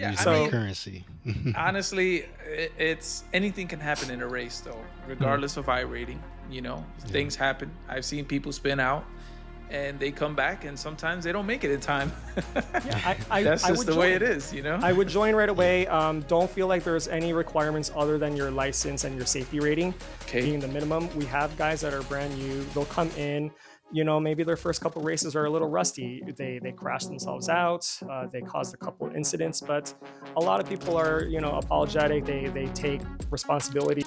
Yeah, Using I it like mean, So currency. honestly, it's anything can happen in a race, though, hmm, regardless of rating. Yeah. Things happen. I've seen people spin out and they come back, and sometimes they don't make it in time. yeah, I That's I just would the way it join. is. I would join right Yeah. away. Don't feel like there's any requirements other than your license and your safety rating Okay. being the minimum. We have guys that are brand new. They'll come in. Maybe their first couple races are a little rusty. They crash themselves out. They caused a couple of incidents, but a lot of people are apologetic. They take responsibility.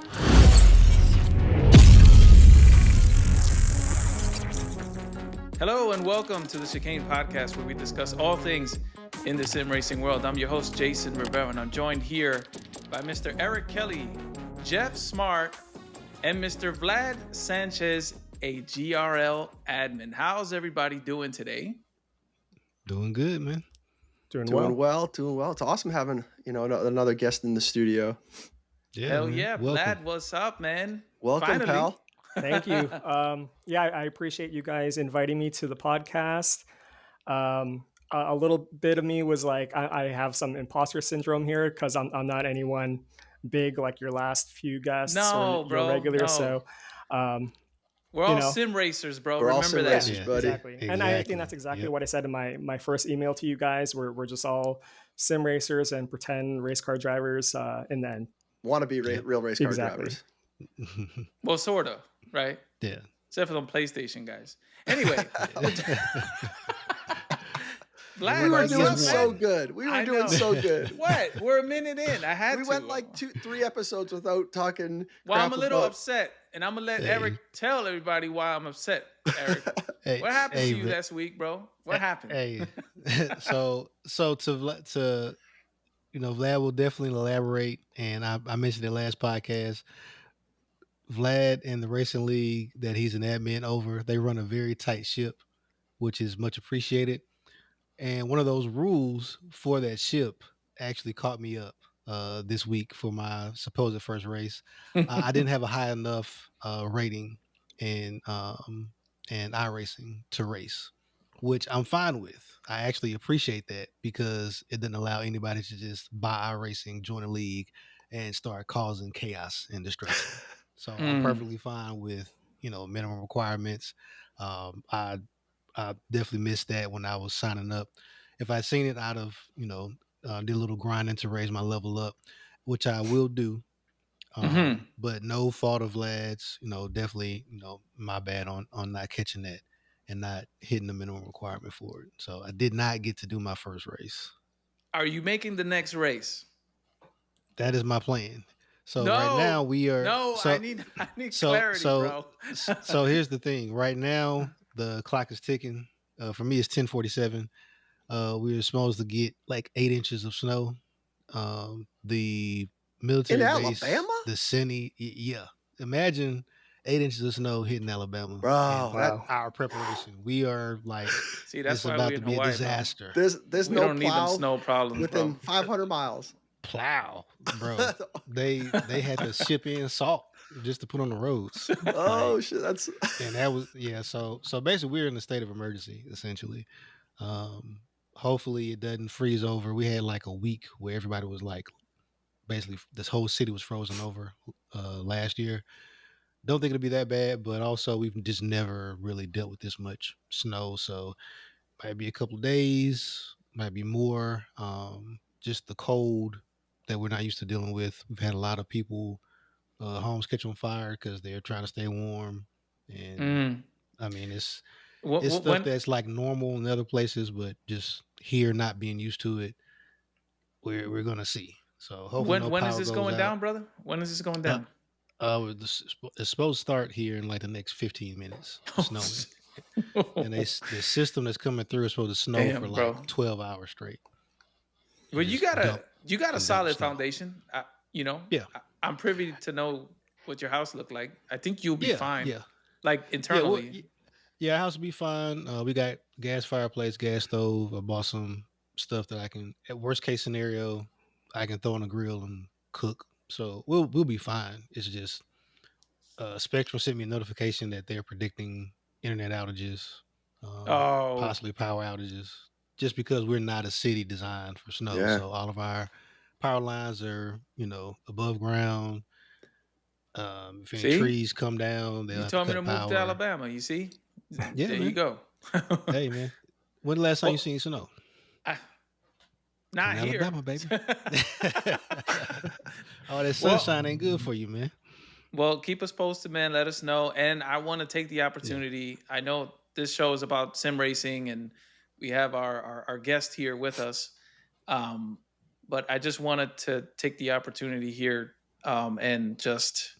Hello and welcome to the Chicane Podcast, where we discuss all things in the sim racing world. I'm your host, Jason Rivera, and I'm joined here by Mr. Eric Kelly, Jeff Smart, and Mr. Vlad Sanchez, a GRL admin. How's everybody doing today? Doing good, man. Doing Doing well. well, doing well. It's awesome having another guest in the studio. Yeah, Hell man. yeah, Welcome. Vlad, what's up, man? Welcome, Finally. pal. Thank you. Yeah, I appreciate you guys inviting me to the podcast. A little bit of me was like, I have some imposter syndrome here because I'm not anyone big like your last few guests or No, your bro, regular. no. So, um, We're you all know, sim racers, bro. We're all Remember sim that. racers, Yeah, buddy. exactly. And I think exactly. that's exactly Yep. what I said in my first email to you guys. We're just all sim racers and pretend race car drivers. And then Want to be Yep. real race car exactly. drivers. Well, sort of, right? Yeah. Except for them PlayStation guys. Anyway, Yeah. Vlad, We were what's Everybody doing up, gets so one. man? good. We were I doing know. so good. What? We're a minute in. I had We to. went like 3 episodes without talking Well, I'm crap a little about. upset, and I'm gonna let Hey, Eric tell everybody why I'm upset. Eric, hey, what happened to hey, you last week, bro? What happened? hey. So to Vlad will definitely elaborate, and I mentioned it last podcast. Vlad and the racing league that he's an admin over, they run a very tight ship, which is much appreciated. And one of those rules for that ship actually caught me up this week for my supposed first race. I didn't have a high enough rating in iRacing to race, which I'm fine with. I actually appreciate that because it didn't allow anybody to just buy iRacing, join a league, and start causing chaos and destruction. So I'm Mm. perfectly fine with minimum requirements. I definitely missed that when I was signing up. If I'd seen it, I'd have, did a little grinding to raise my level up, which I will do. Hmm. But no fault of lads, definitely, my bad on not catching that and not hitting the minimum requirement for it. So I did not get to do my first race. Are you making the next race? That is my plan. So right No, now we are no. I so need, I need so clarity, so bro. so here's the thing. Right now the clock is ticking. For me, it's 10:47. We were supposed to get like 8 inches of snow. The In military base, Alabama? the city, yeah. Imagine 8 inches of snow hitting Alabama Bro, and that Wow. our preparation. We are like, See, that's it's why about we to in be a Hawaii, bro. disaster. there's We no don't need them plow snow problems, within bro. 500 miles. Plow, bro. They had to ship in salt just to put on the roads. Oh Like, shit, that's and that was yeah. So basically, we're in a state of emergency essentially. Um, Hopefully, it doesn't freeze over. We had like a week where everybody was like, basically, this whole city was frozen over last year. Don't think it'll be that bad, but also we've just never really dealt with this much snow. So might be a couple of days, might be more. Just the cold that we're not used to dealing with. We've had a lot of people homes catch on fire because they're trying to stay warm, and Mm. I mean it's stuff When that's like normal in other places, but just here not being used to it, we're gonna see. So hopefully no when is power this goes going out. down, brother? When is this going Uh, down? it's supposed to start here in like the next 15 minutes, Oh, snowing, and the system that's coming through is supposed to snow for damn, like bro. 12 hours straight Well, and just dump you got a and dump solid snow. foundation. Yeah, I'm privy to know what your house looked like. I think you'll be yeah, fine, yeah, like yeah. Well, internally. yeah, our house will be fine. We got gas fireplace, gas stove. I bought some stuff that I can, at worst case scenario, I can throw on the grill and cook. So we'll be fine. It's just Spectrum sent me a notification that they're predicting internet outages, Oh, possibly power outages. just because we're not a city designed for snow. Yeah. So all of our power lines are, above ground. If any See, trees come down, they'll you have to told me cut to move to power. Alabama. You see, Yeah, there you man. go. Hey, man. When the last time you Well, seen snow? I, Come not to here. Alabama, baby. All that well, sunshine ain't good for you, man. well, keep us posted, man. Let us know. And I want to take the Yeah. opportunity. I know this show is about sim racing, and we have our guest here with us. Um, but I just wanted to take the opportunity here and just,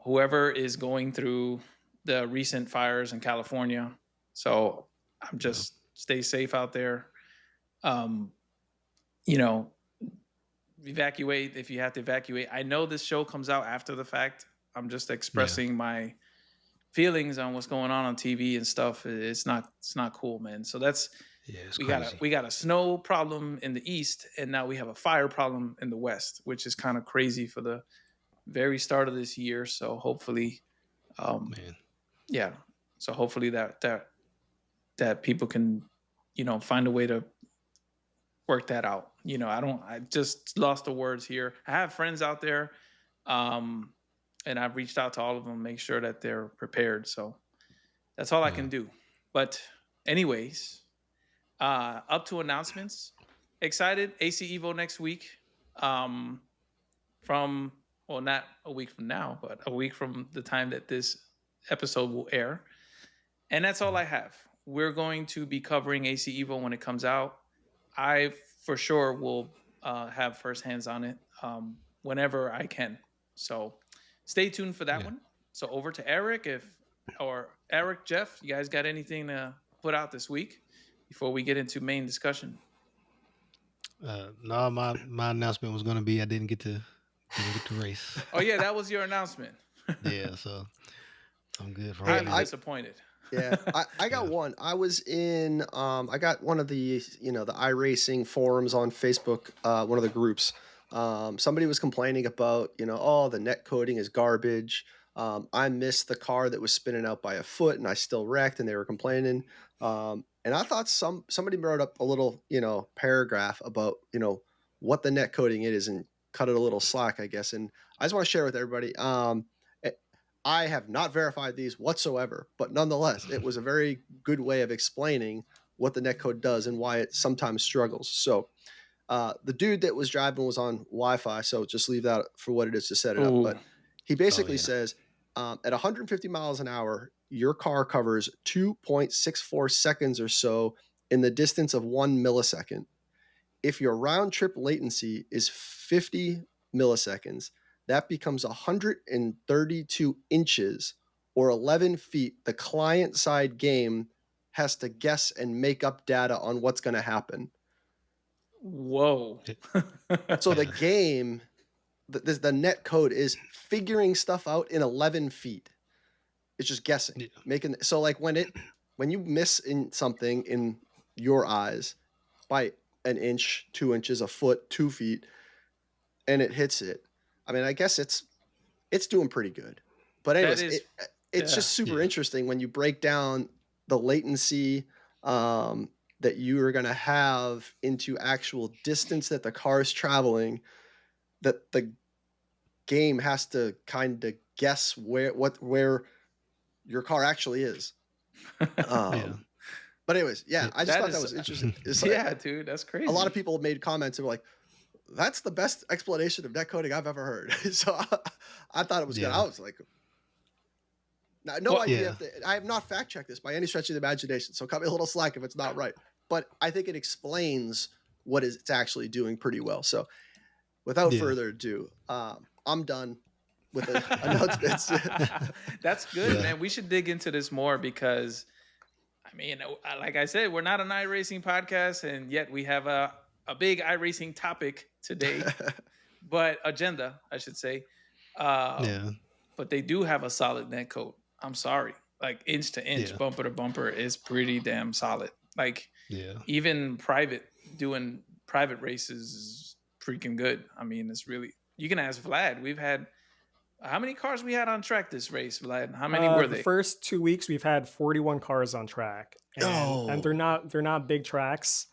whoever is going through the recent fires in California. So I'm Yeah. just stay safe out there. Um, you know, evacuate if you have to evacuate. I know this show comes out after the fact. I'm just Yeah. expressing my feelings on what's going on TV and stuff. It's not cool, man. So that's Yeah, it's we got a crazy. we got a snow problem in the east, and now we have a fire problem in the west, which is kind of crazy for the very start of this year. So hopefully, Man. yeah. So hopefully that people can, find a way to work that out. I just lost the words here. I have friends out there, and I've reached out to all of them, make sure that they're prepared. So that's all I Yeah. can do. But anyways, up to announcements. Excited. AC Evo next week. Um, from well, not a week from now, but a week from the time that this episode will air. And that's all I have. We're going to be covering AC Evo when it comes out. I for sure will have first hands on it whenever I can. So stay tuned for that Yeah. one. So over to Eric, or Eric, Jeff, you guys got anything to put out this week before we get into main discussion? No, my announcement was gonna be I didn't get to race. Oh yeah, that was your announcement. Yeah, so I'm good for Hey, right Highly now. disappointed. yeah, I got Yeah. one. I was in I got one of the the iRacing forums on Facebook, one of the groups. Somebody was complaining about, oh, the net coding is garbage. I missed the car that was spinning out by a foot and I still wrecked, and they were complaining. And I thought somebody brought up a little, paragraph about, what the net coding is and cut it a little slack, I guess. And I just want to share with everybody. I have not verified these whatsoever, but nonetheless, it was a very good way of explaining what the netcode does and why it sometimes struggles. So the dude that was driving was on Wi-Fi, so just leave that for what it is to set it up. Ooh. But he Oh basically yeah. says at 150 miles an hour, your car covers 2.64 seconds or so in the distance of 1 millisecond. If your round trip latency is 50 milliseconds, that becomes 132 inches or 11 feet. The client side game has to guess and make up data on what's going to happen. Whoa. So the Yeah. game, the net code is figuring stuff out in 11 feet. It's just guessing, Yeah. making. So like when you miss in something in your eyes by an inch, 2 inches, a foot, 2 feet, and it hits it. I mean, I guess it's doing pretty good. But That anyways, is, it's yeah. just super Yeah. interesting when you break down the latency that you are going to have into actual distance that the car is traveling. That the game has to kind of guess where your car actually is. Yeah. But anyways, yeah, It, I just That thought that is, was interesting. It's like, yeah, dude, that's a lot of crazy. people have made comments that were like, that's the best explanation of net coding I've ever heard. So I thought it was good. yeah. I was like, no Well, idea Yeah. I have not fact checked this by any stretch of the imagination. So cut me a little slack if it's not right. But I think it explains what it's actually doing pretty well. So without Yeah. further ado, I'm done with the announcements. that's good, Yeah. man. We should dig into this more because, I mean, like I said, we're not an iRacing podcast, and yet we have a big iRacing topic today, but agenda, I should say. Yeah. But they do have a solid net code. I'm sorry. Like inch to inch, Yeah. bumper to bumper is pretty damn solid. Like Yeah. even doing private races is freaking good. I mean, it's really, you can ask Vlad. We've had How many cars we had on track this race, Vlad? How many were The they? first 2 weeks we've had 41 cars on track, and they're not big tracks,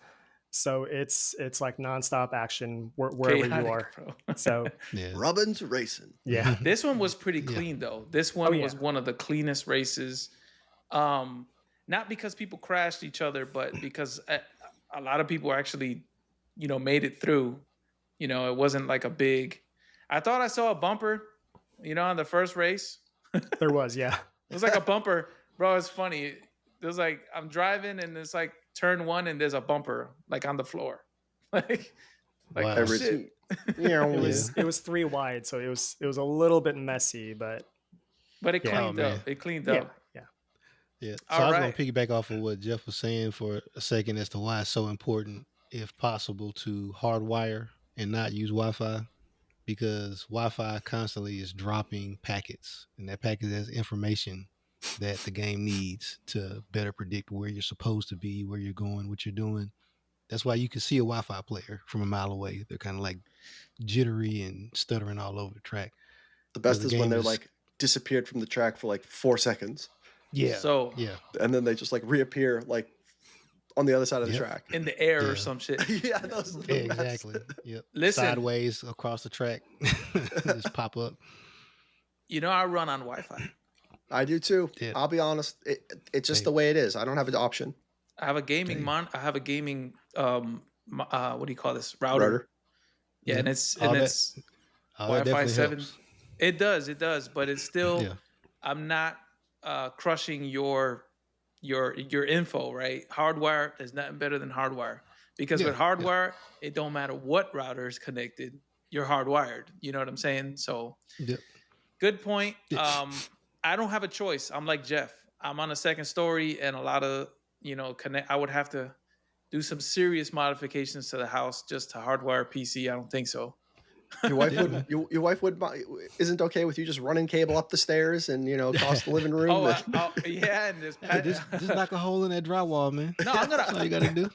so it's like nonstop action wherever you Chaotic, are. bro. So Yeah. Robbins racing. yeah, This one was pretty Yeah. clean though. This one yeah. was one of the cleanest races. Not because people crashed each other, but because a lot of people actually, made it through. It wasn't like a big. I thought I saw a bumper, on the first race. there was, yeah. It was like a bumper, bro. It's funny. It was like I'm driving and it's like turn one and there's a bumper like on the floor, like Wow. oh, Every shit. It was 3 wide, so it was a little bit messy, but But it Yeah. cleaned Oh, up. man. It cleaned yeah, up. yeah. Yeah. So All I was right. going to piggyback off of what Jeff was saying for a second as to why it's so important, if possible, to hardwire and not use Wi-Fi, because Wi-Fi constantly is dropping packets, and that packet has information that the game needs to better predict where you're supposed to be, where you're going, what you're doing. That's why you can see a Wi-Fi player from a mile away. They're kind of like jittery and stuttering all over the track. The Because best the is when game they're is- like disappeared from the track for like 4 seconds, yeah, So yeah, and then they just like reappear like on the other side of the Yep. track. in the air Yeah. or some shit. Yeah, those are the yeah, best. exactly. Yep. Listen. Sideways across the track, just pop up. I run on Wi-Fi. I do too. Yeah. I'll be honest. It's just Hey. the way it is. I don't have an option. I have a gaming Dang. I have a gaming what do you call this? Router. Yeah, Yeah. and it's All that- it's Oh, that Wi-Fi definitely 7. helps. It does, but it's still Yeah. I'm not crushing your info, right? Hardwire is nothing better than hardwire. Because Yeah, with hardwire, it don't matter what router is connected, you're hardwired. You know what I'm saying? So Yep. good point. Yeah. I don't have a choice. I'm like Jeff. I'm on a second story, and a lot of connect. I would have to do some serious modifications to the house just to hardwire PC. I don't think so. Your wife Yeah, would. man. Your wife would. Isn't okay with you just running cable up the stairs and across the living room. Yeah, and Hey, just knock a hole in that drywall, man. No, I'm That's all you gonna gotta do.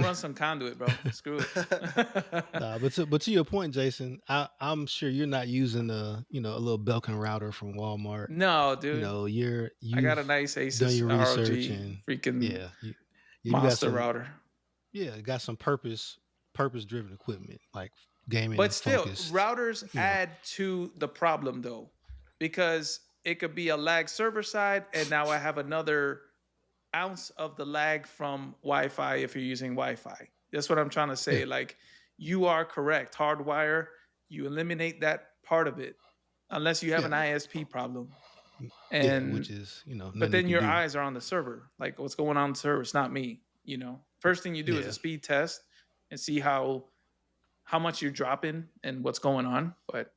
run some conduit, bro. Screw it. Nah, but to your point, Jason, I'm sure you're not using a little Belkin router from Walmart. No, dude. You I got a nice done Asus your ROG research and freaking yeah, you monster got some router. got some purpose driven equipment like gaming. But still, focused. routers add to the problem though, because it could be a lag server side, and now I have another ounce of the lag from Wi-Fi if you're using Wi-Fi. That's what I'm trying to say. Yeah. Like, you are correct. Hardwire, you eliminate that part of it, unless you have an ISP problem. And which is but then your eyes are on the server. Like, what's going on the server? It's not me. First thing you do is Yeah. a speed test and see how much you're dropping and what's going on. But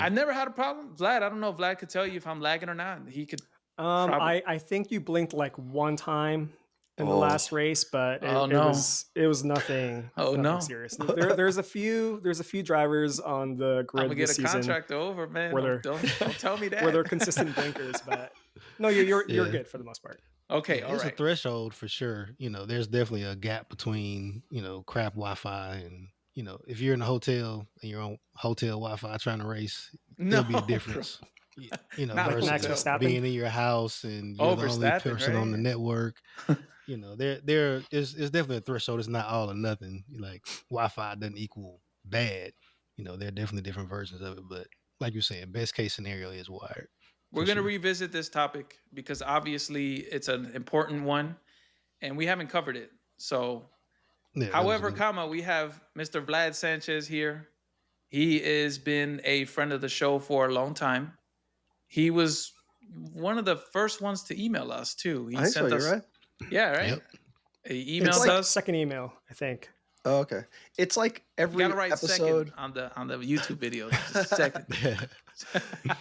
I've never had a problem. Vlad, I don't know if Vlad could tell you if I'm lagging or not. He could. I think you blinked like one time in the last race, but it was nothing. Oh, nothing no. serious. There's a few drivers on the I'm grid gonna get this a season contract over, man. where Don't tell me that. where they're consistent blinkers, but no, you're Yeah. good for the most part. Okay, Yeah, all there's right. a threshold for sure. There's definitely a gap between crap Wi-Fi and if you're in a hotel and you're on hotel Wi-Fi trying to race, there'll be a No, difference. Not Versus Max Verstappen. being in your house and you're the only Verstappen, person on the right? network. There's definitely a threshold. It's not all or nothing. Like Wi-Fi doesn't equal bad. There are definitely different versions of it, but like you're saying, best case scenario is wired. We're for going to sure. revisit this topic because obviously it's an important one and we haven't covered it. So, Yeah, however, absolutely. we have Mr. Vlad Sanchez here. He has been a friend of the show for a long time. He was one of the first ones to email us too. He I think so. sent us. You're right. Yeah, right. Yep. He It's emailed like- us. Second email, I think. Oh, okay. It's like You every gotta write episode. second on the YouTube video. Just second.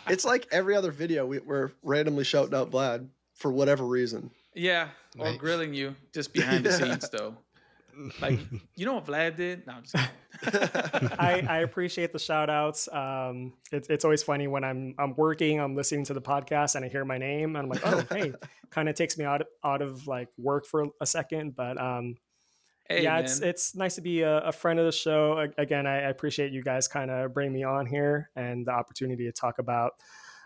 It's like every other video we're randomly shouting out Vlad for whatever reason. Yeah, or Right. grilling you just behind the Yeah. scenes though. Like, you know what Vlad did? No, I'm just kidding. I appreciate the shout outs. It's always funny when I'm working, I'm listening to the podcast and I hear my name and I'm like, oh, hey, kind of takes me out of like work for a second. But Hey, Yeah, man. it's nice to be a friend of the show. Again, I appreciate you guys kind of bringing me on here and the opportunity to talk about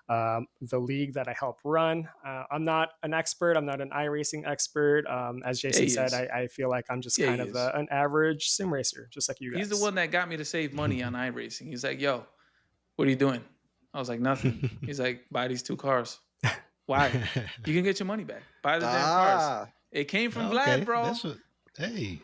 the league that I help run. I'm not an expert. I'm not an iRacing expert. As Yeah, Jason he said, is. I feel like I'm just Yeah, kind he of is. an average sim racer, just like you He's the guys. one that got me to save money on iRacing. He's like, yo, what are you doing? I was like, nothing. He's like, buy these 2 cars. Why? You can get your money back. Buy the damn cars. Ah, It came from Vlad, Okay, bro. that's what. Hey,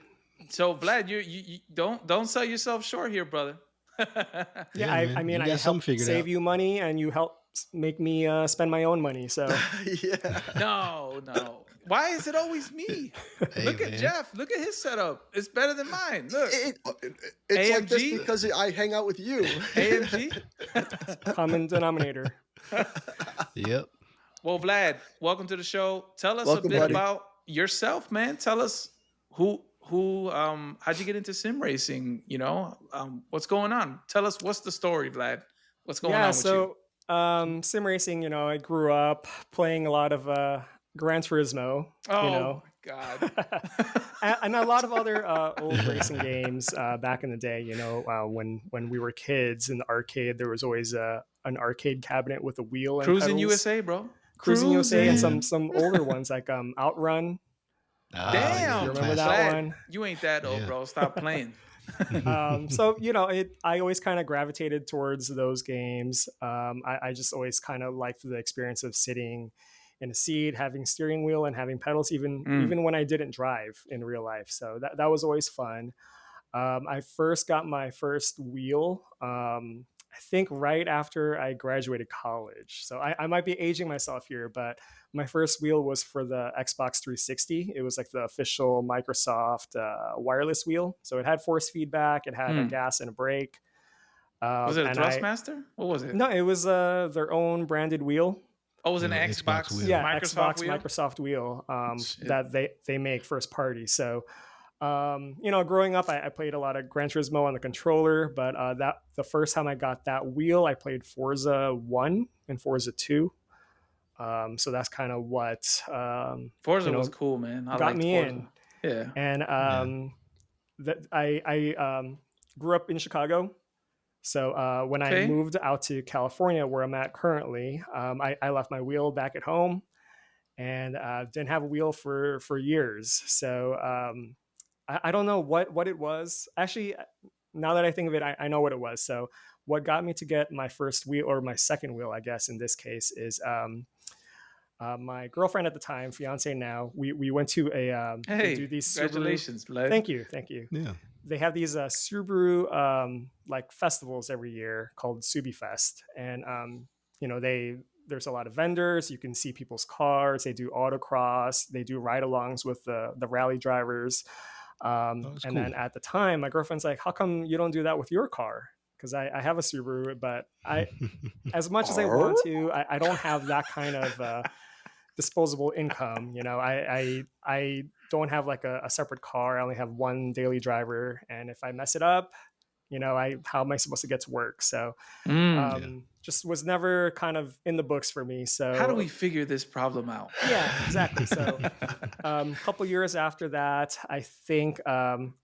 So Vlad, you don't sell yourself short here, brother. Yeah, yeah, I man, mean, you I got something help figured save out. you money, and you help make me spend my own money. So yeah. No. Why is it always me? Hey, Look at man. Jeff. Look at his setup. It's better than mine. Look. It's like this AMG? because I hang out with you. AMG? common denominator. Yep. Well, Vlad, welcome to the show. Tell us Welcome, a bit buddy. about yourself, man. Tell us how'd you get into sim racing? What's going on? Tell us what's the story, Vlad. What's going Yeah, on with you? so sim racing. I grew up playing a lot of Gran Turismo. Oh my God. And a lot of other old racing games back in the day. When we were kids in the arcade, there was always an arcade cabinet with a wheel and Cruising pedals. USA, bro. Cruising USA, and Cruising. some older ones like Outrun. Ah, If yeah, you Damn, remember classic. that Vlad, one. you ain't that old, Yeah. bro. Stop playing. So I always kind of gravitated towards those games. I just always kind of liked the experience of sitting in a seat, having steering wheel, and having pedals, even when I didn't drive in real life. So that was always fun. I first got my first wheel, I think right after I graduated college. So I might be aging myself here, but my first wheel was for the Xbox 360. It was like the official Microsoft wireless wheel. So it had force feedback, it had a gas and a brake. Was it a And Thrustmaster? What was it? no, it was their own branded wheel. Oh, it was an Yeah, Xbox Xbox, wheel. Yeah, Microsoft Xbox wheel? Microsoft wheel Shit. that they make first party. So growing up, I played a lot of Gran Turismo on the controller, but that the first time I got that wheel, I played Forza 1 and Forza 2. So that's kind of what Forza was cool, man. I got liked me Forza. in. Yeah. And that I grew up in Chicago. So when I Okay. moved out to California, where I'm at currently, I left my wheel back at home and didn't have a wheel for years. So I don't know what it was. Actually, now that I think of it, I know what it was. So what got me to get my first wheel, or my second wheel, I guess in this case, is my girlfriend at the time, fiance now. We went to they Hey, do these congratulations, Subaru. Vlad. Thank you. Yeah. They have these Subaru like festivals every year called Subi Fest, and there's a lot of vendors. You can see people's cars. They do autocross. They do ride-alongs with the rally drivers. And cool. then at the time, my girlfriend's like, "How come you don't do that with your car?" Because I have a Subaru, but as much as I want to, I don't have that kind of disposable income. I don't have like a separate car. I only have one daily driver, and if I mess it up, how am I supposed to get to work? So just was never kind of in the books for me. So How do we figure this problem out? yeah, exactly. So a couple years after that, I think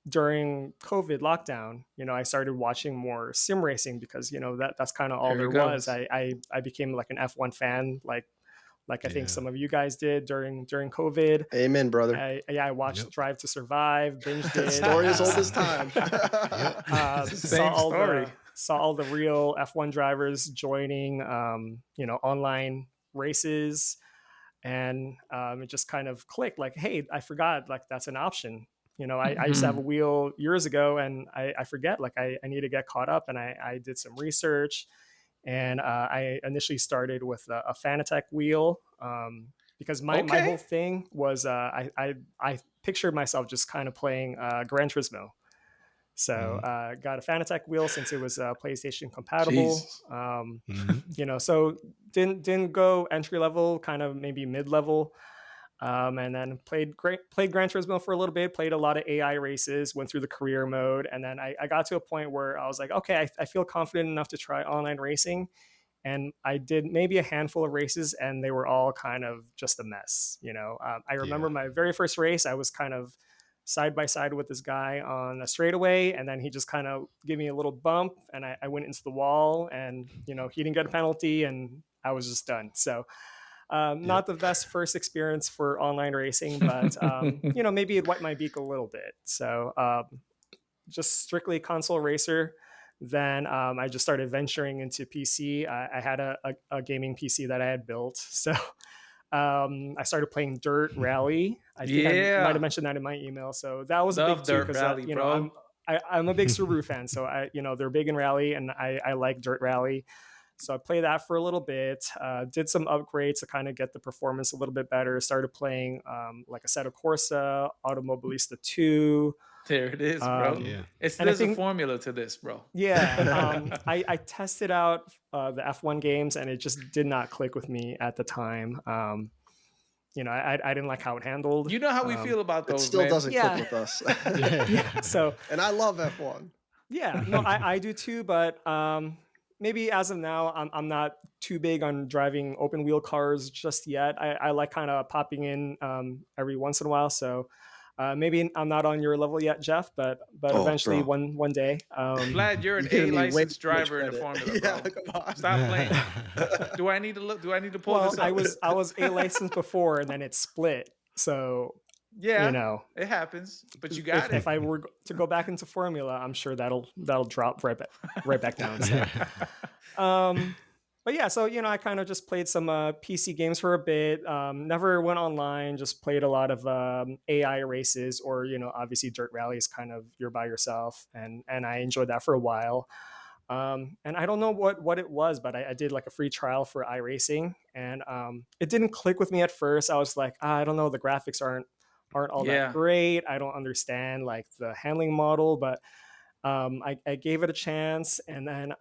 during COVID lockdown, I started watching more sim racing because that's kind of all There there it was. goes. I became like an F1 fan, like I think Yeah. some of you guys did during COVID. Amen, brother. I watched Drive to Survive, binged it. Story as old as time. Same story. Saw all the real F1 drivers joining, online races, and it just kind of clicked. Like, hey, I forgot, like that's an option. I used to have a wheel years ago, and I forget. Like, I need to get caught up, and I did some research. And I initially started with a Fanatec wheel because my whole thing was I pictured myself just kind of playing Gran Turismo. So got a Fanatec wheel since it was PlayStation compatible. So didn't go entry level, kind of maybe mid level. And then played Gran Turismo for a little bit, played a lot of AI races, went through the career mode. And then I got to a point where I was like, okay, I feel confident enough to try online racing. And I did maybe a handful of races, and they were all kind of just a mess. I remember my very first race, I was kind of side by side with this guy on a straightaway, and then he just kind of gave me a little bump, and I went into the wall, and he didn't get a penalty, and I was just done. So not the best first experience for online racing, but maybe it wiped my beak a little bit. So just strictly console racer. Then I just started venturing into PC. I had a gaming PC that I had built. So I started playing Dirt Rally. I think I might have mentioned that in my email. So that was Love big too, Dirt because Rally, bro. I'm a big Subaru fan. So they're big in rally, and I like Dirt Rally. So I played that for a little bit, did some upgrades to kind of get the performance a little bit better. Started playing like Assetto Corsa, Automobilista 2. There it is, bro. There's a formula to this, bro. Yeah. I tested out the F1 games, and it just did not click with me at the time. I didn't like how it handled. You know how we feel about those, it still man. doesn't click with us. So, and I love F1. Yeah, no, I do too, but maybe as of now, I'm not too big on driving open wheel cars just yet. I like kind of popping in every once in a while. So maybe I'm not on your level yet, Jeff, but eventually one day. Vlad, you're an A licensed driver in the Formula, bro. Yeah, come on. Stop playing. Do I need to look? Do I need to pull this up? I was A licensed before, and then it split. So yeah, it happens. But you got it. If I were to go back into Formula, I'm sure that'll drop right back down. So. But yeah, so I kind of just played some PC games for a bit. Never went online. Just played a lot of AI races, or obviously Dirt Rally is kind of you're by yourself, and I enjoyed that for a while. And I don't know what it was, but I did like a free trial for iRacing, and it didn't click with me at first. I was like, I don't know, the graphics aren't all that great. I don't understand like the handling model, but I gave it a chance, and then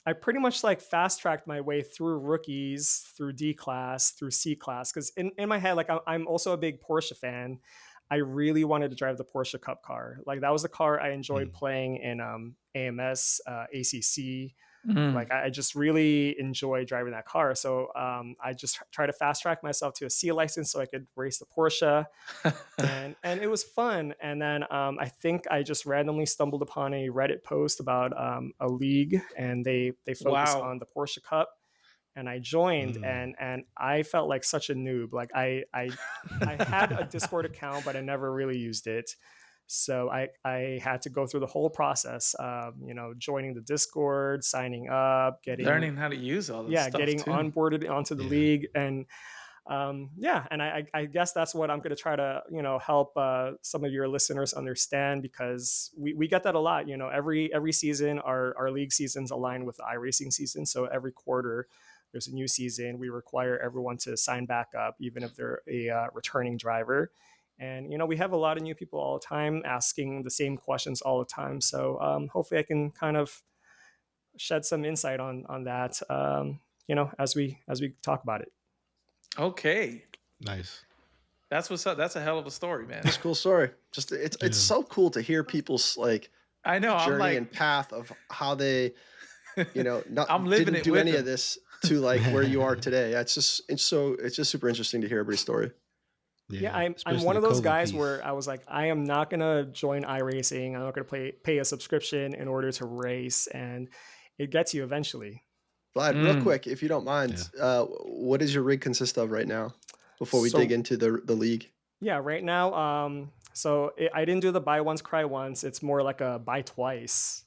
I pretty much like fast tracked my way through rookies, through D class, through C class. Because in my head, like I'm also a big Porsche fan. I really wanted to drive the Porsche Cup car. Like that was the car I enjoyed playing in AMS, ACC. Like I just really enjoy driving that car. So I just try to fast track myself to a C license so I could race the Porsche, and it was fun. And then I think I just randomly stumbled upon a Reddit post about a league, and they focused on the Porsche Cup, and I joined, and I felt like such a noob. Like I had a Discord account, but I never really used it. So I had to go through the whole process, joining the Discord, signing up, learning how to use all this stuff, getting too. onboarded onto the league. And and I guess that's what I'm going to try to, help some of your listeners understand, because we get that a lot. Every season, our league seasons align with the iRacing season. So every quarter there's a new season. We require everyone to sign back up, even if they're a returning driver. And, we have a lot of new people all the time asking the same questions all the time. So hopefully I can kind of shed some insight on that, as we talk about it. Okay. Nice. That's what's up. That's a hell of a story, man. It's a cool story. Just it's so cool to hear people's I know journey and path of how they, I'm living didn't it do with any them. of this to where you are today. It's just super interesting to hear everybody's story. Yeah, I'm one of those guys where I was like, I am not gonna join iRacing. I'm not gonna pay a subscription in order to race, and it gets you eventually. Vlad, real quick, if you don't mind, what does your rig consist of right now? Before we dig into the league. Yeah, right now, I didn't do the buy once, cry once. It's more like a buy twice.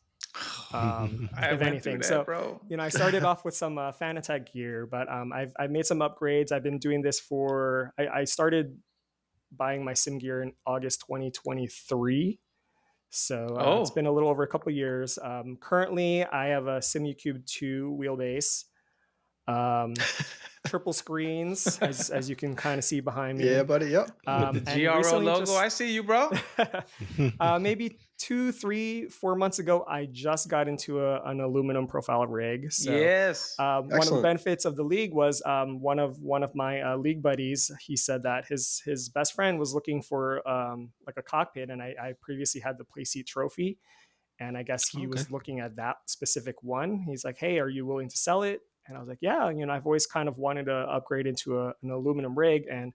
If anything, bro. I started off with some Fanatec gear, but I've made some upgrades. I've been doing this I started buying my sim gear in August 2023, so it's been a little over a couple of years. Currently I have a SimuCube 2 wheelbase, triple screens, as you can kind of see behind me. Yeah, buddy. Yep. With the GRO logo. I see you, bro. Maybe 2, 3, 4 months ago, I just got into an aluminum profile rig. So, yes. One of the benefits of the league was one of my league buddies. He said that his best friend was looking for like a cockpit, and I previously had the Playseat Trophy, and I guess he was looking at that specific one. He's like, "Hey, are you willing to sell it?" And I was like, "Yeah, I've always kind of wanted to upgrade into an aluminum rig." And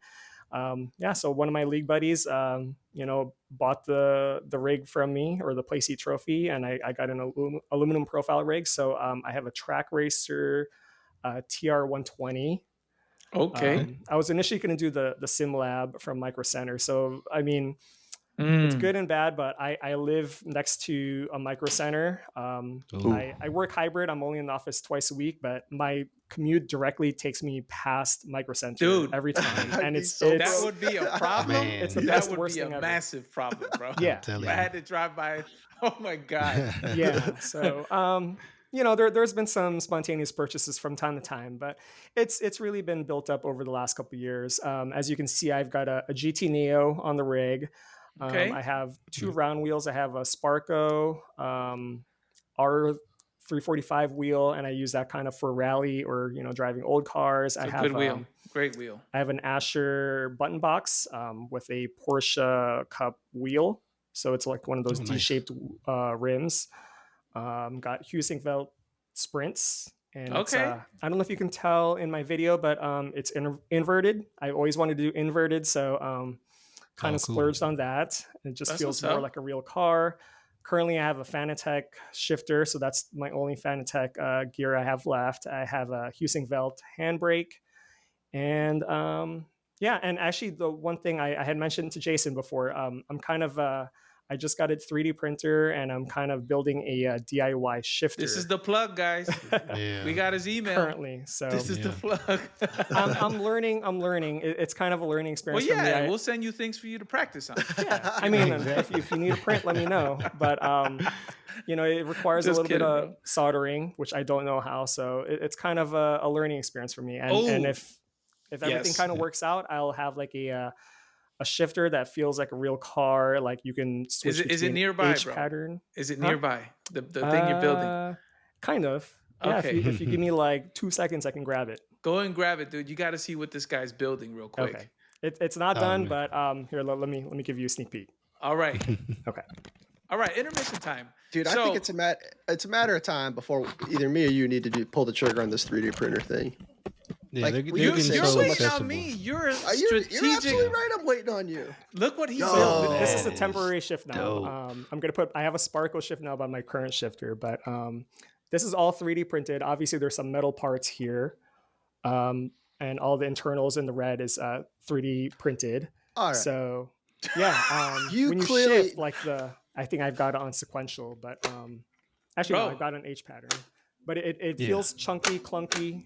Yeah, so one of my league buddies, bought the rig from me, or the Playseat trophy, and I got an aluminum profile rig. So I have a track racer TR120. Okay. I was initially going to do the sim lab from Micro Center. So I mean, it's Mm. good and bad, but I live next to a Micro Center. Ooh. I work hybrid. I'm only in the office twice a week, but my commute directly takes me past Micro Center Dude. every time, I'd and be it's so That it's would be a problem. Man. it's the That best would worst be a thing ever. massive problem, bro. Yeah, Tell If you. I had to drive by, oh my God. yeah. So there's been some spontaneous purchases from time to time, but it's really been built up over the last couple of years. As you can see, I've got a GT Neo on the rig. Okay. I have two round wheels. I have a Sparco R345 wheel, and I use that kind of for rally or driving old cars. It's I a have good wheel. Great wheel. I have an Asher button box with a Porsche Cup wheel, so it's like one of those Oh, nice. D-shaped rims. Got Husingfeld sprints, and it's, Okay. I don't know if you can tell in my video, but it's inverted. I always wanted to do inverted, so kind Oh, of cool. splurged on that. It just That's feels what's more up. like a real car. Currently, I have a Fanatec shifter, so that's my only Fanatec gear I have left. I have a Husingfeld handbrake, and yeah, and actually the one thing I had mentioned to Jason before, I'm kind of I just got a 3D printer, and I'm kind of building a DIY shifter. This is the plug, guys. Yeah. We got his email. currently. So This is the Yeah. plug. I'm learning. It's kind of a learning Well, experience for me. yeah, we'll send you things for you to practice on. Yeah, I mean, Exactly. if you need a print, let me know. But it requires Just a little kidding, bit of bro. soldering, which I don't know how. So it's kind of a learning experience for me. And Oh, if everything yes. kind of works out, I'll have like a shifter that feels like a real car. Like you can switch Is it between nearby, H bro? pattern. Is it Huh? nearby? The thing you're building. Kind of. Yeah. Okay. If you give me like 2 seconds, I can grab it. Go and grab it, dude. You got to see what this guy's building real quick. Okay. It's not Oh, done, man. but here, let me give you a sneak peek. All right. Okay. All right. Intermission time. Dude, I think it's a matter of time before either me or you need to pull the trigger on this 3D printer thing. Yeah, Like, they're we You're getting used to so so waiting much- on accessible. me. You're You're strategic. absolutely right. I'm waiting on you. Look what he's Yo. built. So this is a That temporary is shift now. dope. I'm gonna I have a Sparkle shift now by my current shifter, but this is all 3D printed. Obviously, there's some metal parts here, and all the internals in the red is 3D printed. All right. So yeah, You when you clearly- shift, like I think I've got it on sequential, but actually no, Bro. I've got an H pattern. But it Yeah. feels chunky, clunky.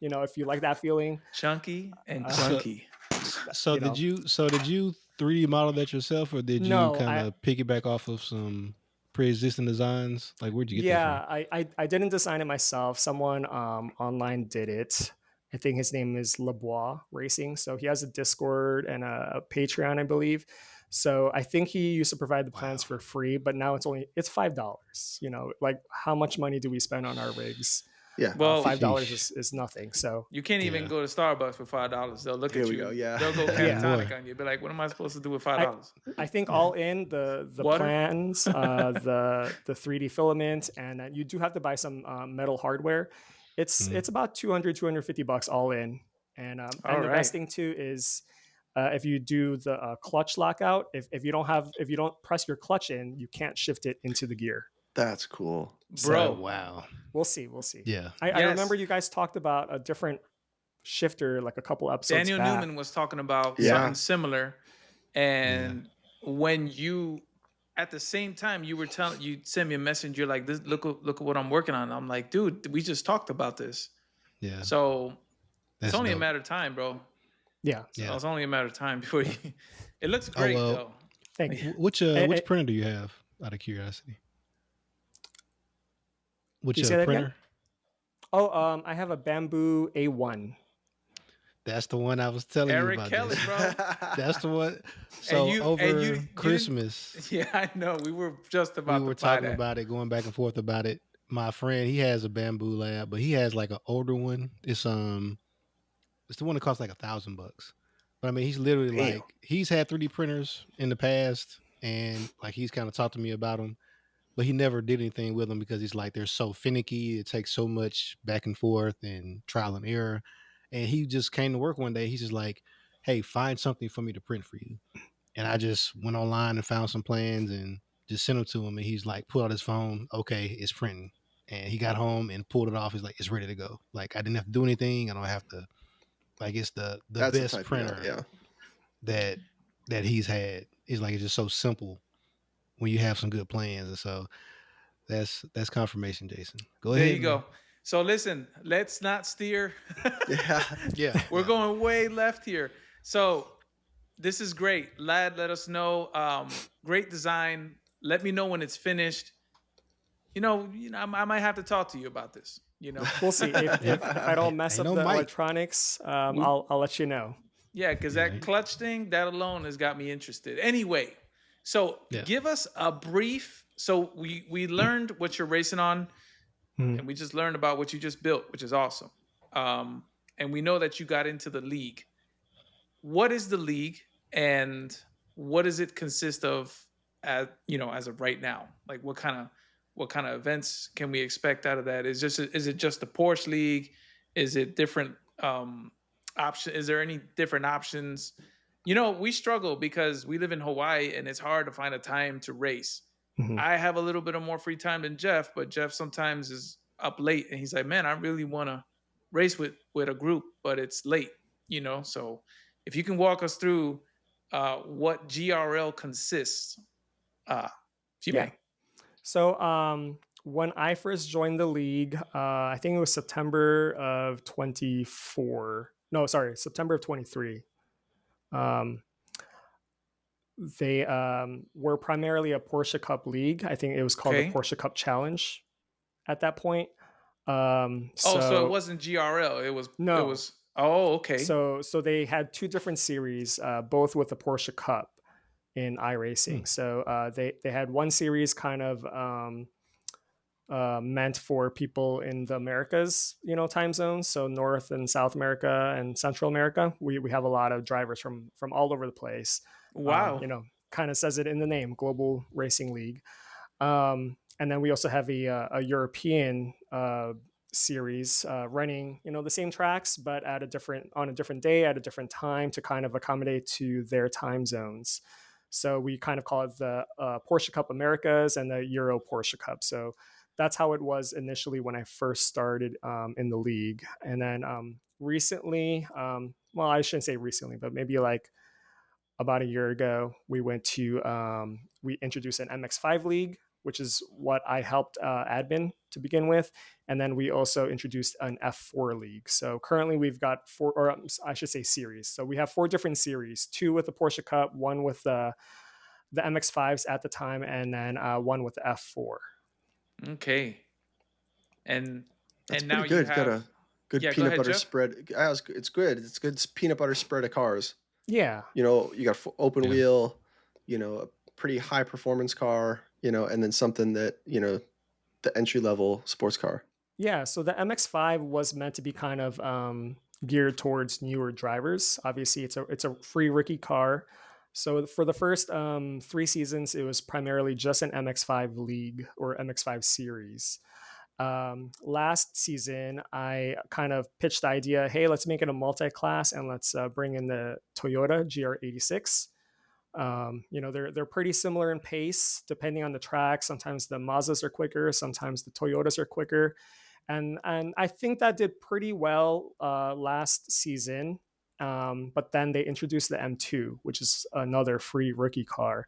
If you like that feeling. Chunky and Uh, clunky. So you know. did you 3D model that yourself, or did you No, kind of piggyback off of some pre-existing designs? Like, where'd you get that Yeah, I didn't design it myself. Someone online did it. I think his name is Lebois Racing. So he has a Discord and a Patreon, I believe. So I think he used to provide the plans Wow. for free, but now it's $5. Like how much money do we spend on our rigs? Yeah. Well, $5 sheesh. is nothing. So you can't even Yeah. go to Starbucks for $5. They'll look Here at we you. go, yeah. They'll go Yeah. catatonic Boy. on you. Be like, what am I supposed to do with $5? I think all in the Water? plans, the 3D filament, and you do have to buy some metal hardware. It's about $250 all in. And All the right. best thing too is if you do the clutch lockout, if you don't press your clutch in, you can't shift it into the gear. That's cool. Bro. Oh, wow. We'll see. Yeah. I Yes. remember you guys talked about a different shifter like a couple episodes Daniel back. Newman was talking about Yeah. something similar. And when you, at the same time, you sent me a message. You're like, look at what I'm working on. I'm like, dude, we just talked about this. Yeah. So That's it's only a dope. matter of time, bro. Yeah. So Yeah. it's only a matter of time before you. It looks great, well, though. Thank you. Which Eh, printer do you have, out of curiosity? Which Can you say that again? printer? Oh, I have a Bamboo A1. That's the one I was telling Eric you about. Kelly, this. bro. That's the one. So you- over and you didn't- Christmas, Yeah, I know. We were just about we were to buy talking that. about it, going back and forth about it. My friend, he has a Bamboo Lab, but he has like an older one. It's the one that costs like $1,000. But I mean, he's literally Damn. like, he's had 3D printers in the past, and like he's kind of talked to me about them, but he never did anything with them because he's like, they're so finicky. It takes so much back and forth and trial and error. And he just came to work one day. He's just like, hey, find something for me to print for you. And I just went online and found some plans and just sent them to him. And he's like, pull out his phone. Okay, it's printing. And he got home and pulled it off. He's like, it's ready to go. Like, I didn't have to do anything. I don't have to, like, it's the That's the best type of guy. printer Yeah. that he's had. It's like, it's just so simple when you have some good plans. And so that's confirmation, Jason. Go There ahead. you go. So listen, let's not steer. Yeah. Yeah. We're going way left here. So this is great. Lad, let us know. Great design. Let me know when it's finished. I might have to talk to you about this. We'll see. If I don't mess Ain't up no the mic. electronics, I'll let you know. Yeah, because that clutch thing, that alone has got me interested. Anyway, so give us a brief. So we learned what you're racing on, and we just learned about what you just built, which is awesome. And we know that you got into the league. What is the league, and what does it consist of? As of right now, like what kind of events can we expect out of that? Is it just the Porsche League? Is it different option? Is there any different options? We struggle because we live in Hawaii and it's hard to find a time to race. I have a little bit of more free time than Jeff, but Jeff sometimes is up late and he's like, man, I really want to race with a group, but it's late, So if you can walk us through what GRL consists, if you may. So when I first joined the league, I think it was September of 24. No, sorry, September of 23. They were primarily a Porsche Cup league. I think it was called the Porsche Cup Challenge at that point. So it wasn't GRL. It was no. It was okay. So they had two different series, both with the Porsche Cup in iRacing. So they had one series kind of meant for people in the Americas, time zones. So North and South America and Central America. We have a lot of drivers from all over the place. Wow. Kind of says it in the name, Global Racing League. And then we also have a European series running, the same tracks, but on a different day at a different time to kind of accommodate to their time zones. So we kind of call it the Porsche Cup Americas and the Euro Porsche Cup. So that's how it was initially when I first started in the league. And then recently, well, I shouldn't say recently, but maybe like about a year ago, we introduced an MX5 league, which is what I helped admin to begin with. And then we also introduced an F4 league. So currently we've got four, or I should say series. So we have 4 different series, 2 with the Porsche Cup, 1 with the MX5s at the time, and then 1 with the F4. Okay. And that's and pretty now good. you have Got a good peanut butter Jeff. spread. It's good. It's good peanut butter spread of cars. Yeah. You got open wheel, a pretty high performance car, and then something that, the entry level sports car. Yeah. So the MX5 was meant to be kind of geared towards newer drivers. Obviously, it's a free rookie car. So for the first 3 seasons, it was primarily just an MX5 league or MX5 series. Last season, I kind of pitched the idea, hey, let's make it a multi-class and let's bring in the Toyota GR86. They're pretty similar in pace depending on the track. Sometimes the Mazdas are quicker, sometimes the Toyotas are quicker. And I think that did pretty well last season. But then they introduced the M2, which is another free rookie car.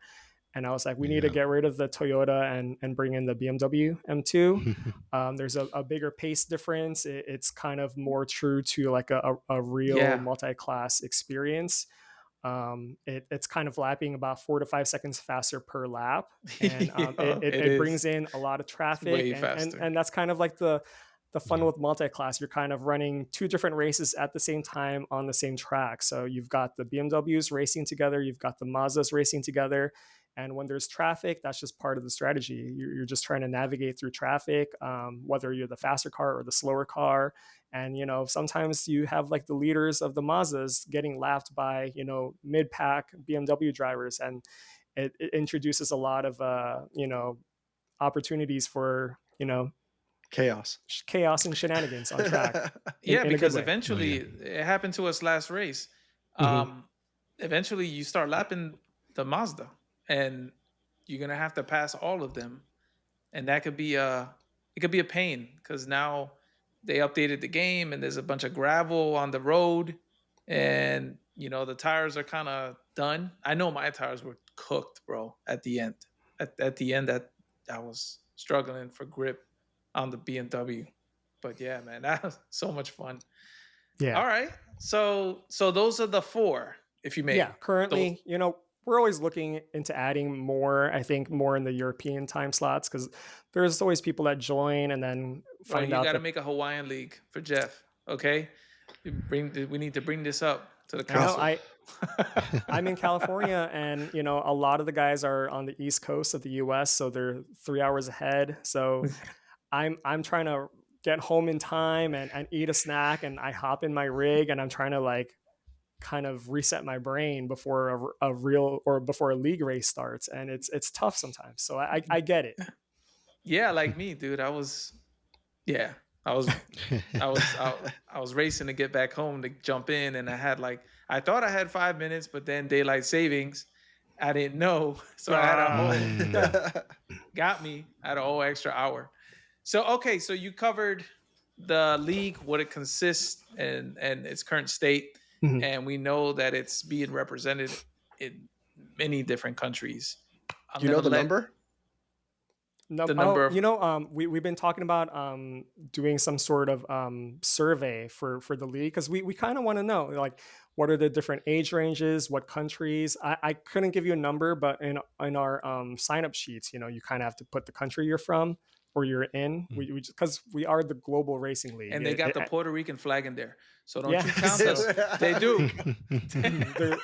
And I was like, we need to get rid of the Toyota and bring in the BMW M2. There's a bigger pace difference. It's kind of more true to like a real multi-class experience. It's kind of lapping about 4 to 5 seconds faster per lap. And it brings in a lot of traffic. And that's kind of like the fun with multi-class. You're kind of running 2 different races at the same time on the same track. So you've got the BMWs racing together, you've got the Mazdas racing together. And when there's traffic, that's just part of the strategy. You're just trying to navigate through traffic, whether you're the faster car or the slower car. And, sometimes you have like the leaders of the Mazdas getting lapped by, mid-pack BMW drivers. And it introduces a lot of, opportunities for, chaos and shenanigans on track. Because eventually it happened to us last race. Eventually you start lapping the Mazda, and you're gonna have to pass all of them, and that could be a pain because now they updated the game and there's a bunch of gravel on the road, and the tires are kind of done. I know my tires were cooked, bro. At the end, at the end, that I was struggling for grip on the BMW. But yeah, man, that was so much fun. Yeah. All right, so those are the four, if you may. Yeah, currently, we're always looking into adding more, I think more in the European time slots, because there's always people that join and then Well, find you out got to that make a Hawaiian league for Jeff, okay? We need to bring this up to the I know council. I'm in California, and a lot of the guys are on the East Coast of the US, so they're 3 hours ahead. So I'm trying to get home in time and eat a snack, and I hop in my rig and I'm trying to like kind of reset my brain before a real or before a league race starts, and it's tough sometimes. So I get it. Yeah, like me, dude. I was I was racing to get back home to jump in, and I thought I had 5 minutes, but then daylight savings, I didn't know, so I had a whole got me. I had a whole extra hour. So okay, so you covered the league, what it consists, and its current state, and we know that it's being represented in many different countries. Do you know the number? No, the number of we've been talking about doing some sort of survey for the league, because we kind of want to know, like, what are the different age ranges, what countries. I couldn't give you a number, but in our sign up sheets, you kind of have to put the country you're from or you're in. We because we are the global racing league, and they got the Puerto Rican flag in there, so don't Yeah. you count us. They do.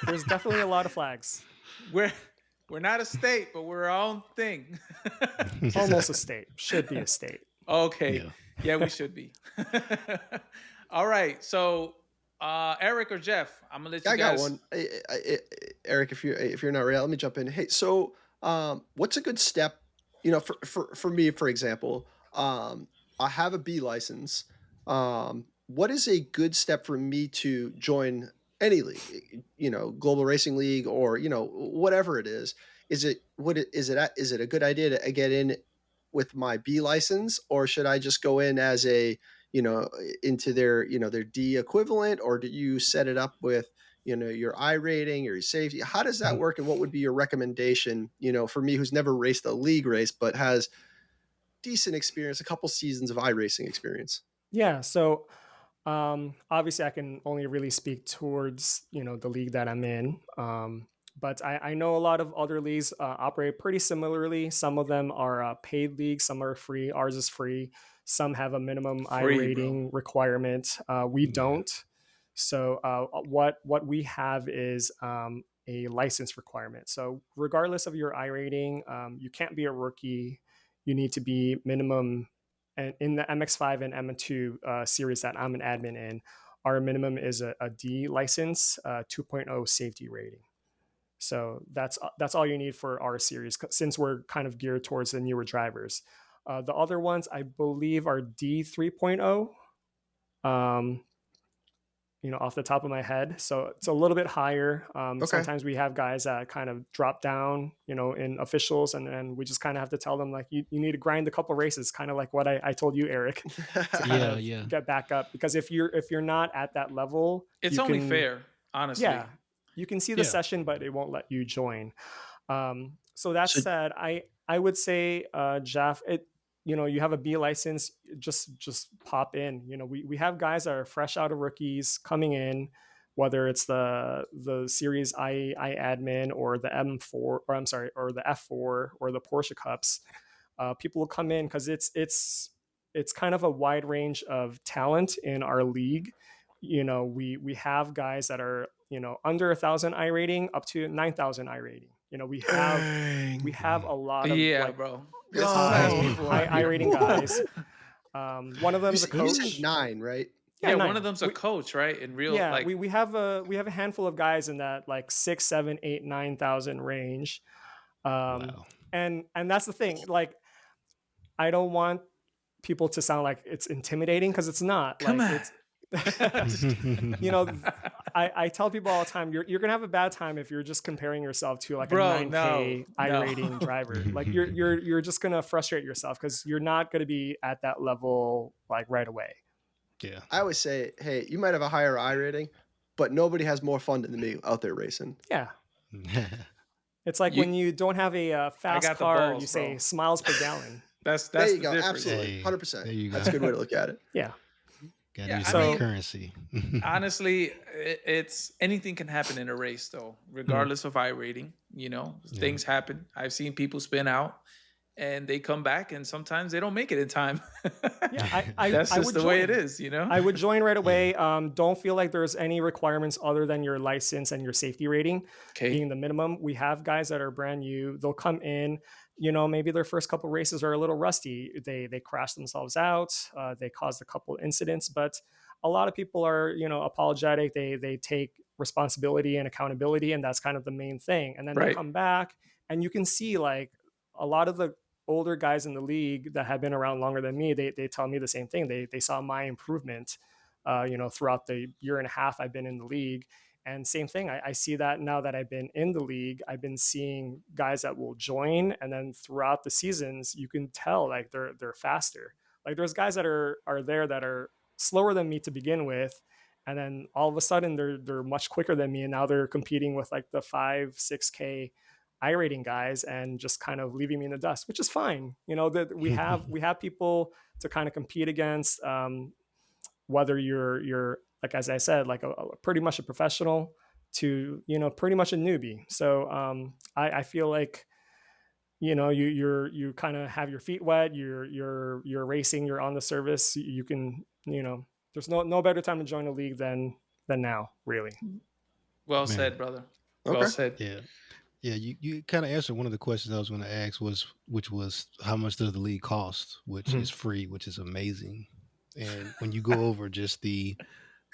There's definitely a lot of flags. We're not a state, but we're our own thing. Almost a state. Should be a state. Okay. Yeah, we should be. All right. So, Eric or Jeff, I'm gonna let you guys. I got one. Eric, if you're not ready, let me jump in. Hey, so what's a good step? For me, for example, I have a B license. What is a good step for me to join any league? Global Racing League, or whatever it is. Is it a good idea to get in with my B license, or should I just go in as into their D equivalent, or do you set it up with your I rating or your safety? How does that work, and what would be your recommendation for me, who's never raced a league race but has decent experience, a couple seasons of iRacing experience? Yeah, so obviously I can only really speak towards the league that I'm in, but I know a lot of other leagues operate pretty similarly. Some of them are paid leagues, some are free. Ours is free. Some have a minimum I rating requirement. We don't. So what we have is a license requirement. So regardless of your I rating, you can't be a rookie. You need to be minimum. And in the MX5 and M2 series that I'm an admin in, our minimum is a D license, 2.0 safety rating. So that's all you need for our series, since we're kind of geared towards the newer drivers. The other ones, I believe, are D 3.0. Off the top of my head. So it's a little bit higher. Okay. Sometimes we have guys that kind of drop down, in officials, and we just kind of have to tell them, like, you need to grind a couple races, kind of like what I told you, Eric, to kind of get back up. Because if you're not at that level, it's only fair, honestly. Yeah, you can see the session, but it won't let you join. So that said, I would say, Jeff, you have a B license, just pop in. We have guys that are fresh out of rookies coming in, whether it's the series I admin, or the M4, or the F4, or the Porsche Cups. People will come in because it's kind of a wide range of talent in our league. We have guys that are under 1,000 I rating up to 9,000 I rating. We have a lot of bro. high rating guys. One of them is a coach. You said 9, right? Yeah, one of them's a coach, right? In real, we have a handful of guys in that, like, 6, 7, 8, 9,000 range. Wow. And that's the thing. Like, I don't want people to sound like it's intimidating, because it's not. Come on. you know, I tell people all the time, you're gonna have a bad time if you're just comparing yourself to like a Bro, 9K no, no. iRating driver. Like you're just gonna frustrate yourself because you're not gonna be at that level like right away. Yeah. I always say, hey, you might have a higher I rating, but nobody has more fun than me out there racing. Yeah. It's like when you don't have a fast got the car, balls, you say bro. smiles per gallon. That's There you the go. difference. Absolutely. Hey, 100%. there you That's a go. good way to look at it. Yeah. Gotta Yeah, use I some mean- currency. Honestly, it's anything can happen in a race though, regardless of I rating. You know, things happen. I've seen people spin out and they come back and sometimes they don't make it in time. Yeah, That's I just would the way join. it is, you know? I would join right away. Don't feel like there's any requirements other than your license and your safety rating being the minimum. We have guys that are brand new. They'll come in, you know, maybe their first couple races are a little rusty. They crash themselves out. They caused a couple incidents, but a lot of people are, you know, apologetic. They take responsibility and accountability, and that's kind of the main thing. And then they Right. come back, and you can see like a lot of the older guys in the league that have been around longer than me, they tell me the same thing. They saw my improvement, you know, throughout the year and a half I've been in the league. And same thing, I see that now that I've been in the league. I've been seeing guys that will join, and then throughout the seasons, you can tell like they're faster. Like there's guys that are there that are slower than me to begin with, and then all of a sudden they're much quicker than me, and now they're competing with like the 5-6K I-rating guys and just kind of leaving me in the dust, which is fine. You know, that we have people to kind of compete against, whether you're like, as I said, like a pretty much a professional to, you know, pretty much a newbie. So I feel like, you know, you kind of have your feet wet, you're racing, you're on the service. You can, you know, there's no better time to join a league than now, really. Well said, brother. Well Okay. said. Yeah. Yeah, you kind of answered one of the questions I was going to ask, which was how much does the league cost, which is free, which is amazing. And when you go over just the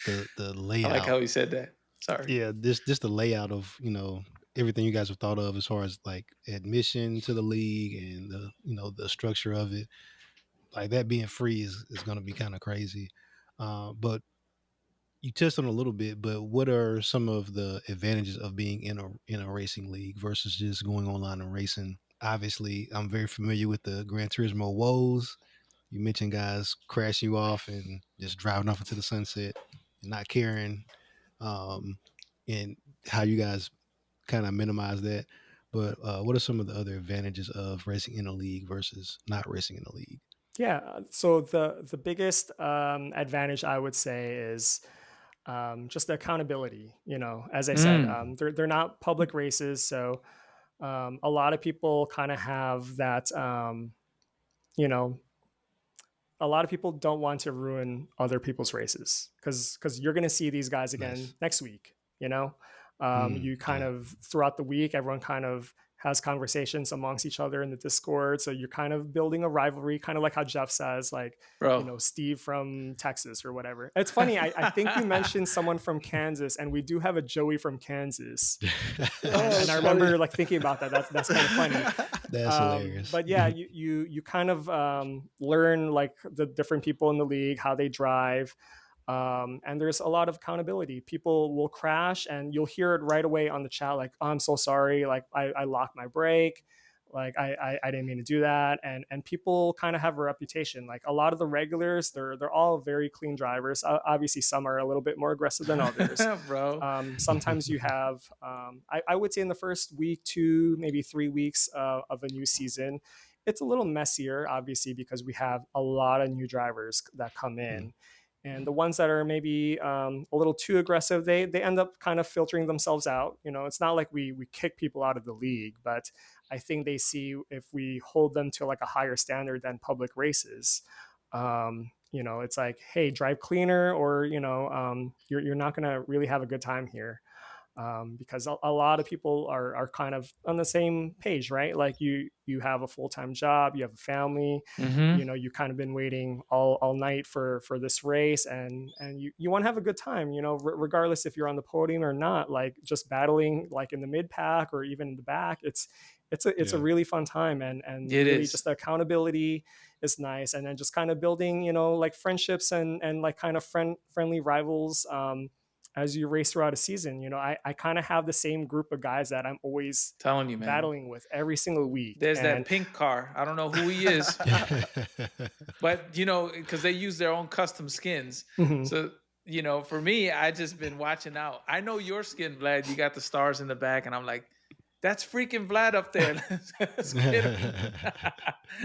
I layout, like how he said that. Sorry. yeah, just the layout of, you know, everything you guys have thought of as far as like admission to the league and the, you know, the structure of it, like that being free is going to be kind of crazy. But you touched on it a little bit, but what are some of the advantages of being in a racing league versus just going online and racing? Obviously, I'm very familiar with the Gran Turismo woes. You mentioned guys crashing you off and just driving off into the sunset and not caring, and how you guys kind of minimize that. But what are some of the other advantages of racing in a league versus not racing in a league? Yeah. So the biggest advantage I would say is just the accountability. You know, as I said, they're not public races, so a lot of people kind of have that. You know, a lot of people don't want to ruin other people's races because you're going to see these guys again next week. You know, you kind of throughout the week, everyone kind of has conversations amongst each other in the Discord. So you're kind of building a rivalry, kind of like how Jeff says, like, you know, Steve from Texas or whatever. It's funny. I think you mentioned someone from Kansas, and we do have a Joey from Kansas. And I remember like thinking about that. That's kind of funny. That's hilarious. But yeah, you kind of learn like the different people in the league, how they drive. And there's a lot of accountability. People will crash and you'll hear it right away on the chat, like, oh, I'm so sorry. Like I locked my brake. Like I didn't mean to do that. And people kind of have a reputation. Like a lot of the regulars, they're all very clean drivers. Obviously some are a little bit more aggressive than others. Bro. Sometimes you have, I would say in the first week, 2, maybe 3 weeks of a new season, it's a little messier, obviously, because we have a lot of new drivers that come in. And the ones that are maybe a little too aggressive, they end up kind of filtering themselves out. You know, it's not like we kick people out of the league, but I think they see if we hold them to like a higher standard than public races, you know, it's like, hey, drive cleaner, or, you know, you're not going to really have a good time here. Because a lot of people are kind of on the same page, right? Like you have a full-time job, you have a family, you know, you kind of been waiting all night for this race, and you want to have a good time, you know, regardless if you're on the podium or not. Like just battling like in the mid pack or even in the back, it's it's a Yeah. really fun time, and It really is. just the accountability is nice, and then just kind of building, like friendships and like kind of friendly rivals as you race throughout a season. I kind of have the same group of guys that I'm always Telling you, man. battling with every single week. There's that And pink car. I don't know who he is, but because they use their own custom skins. Mhm. So for me, I just been watching out. I know your skin, Vlad. You got the stars in the back, and I'm like, that's freaking Vlad up there. Let's get him.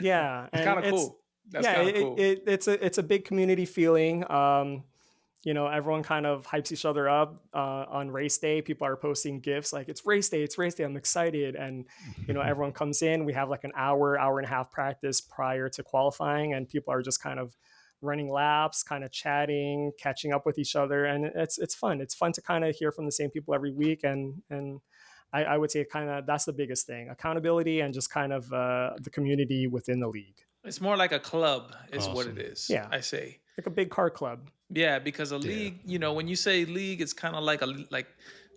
Yeah, It's and kind of cool. That's yeah, kind of cool. it's a big community feeling. Everyone kind of hypes each other up on race day. People are posting gifs like it's race day, I'm excited. And everyone comes in, we have like an hour and a half practice prior to qualifying, and people are just kind of running laps, kind of chatting, catching up with each other, and it's fun to kind of hear from the same people every week. And I would say kind of that's the biggest thing: accountability and just kind of the community within the league. It's more like a club, is what it Awesome. is. Yeah. I say. Like a big car club. Yeah, because a league, when you say league, it's kind of like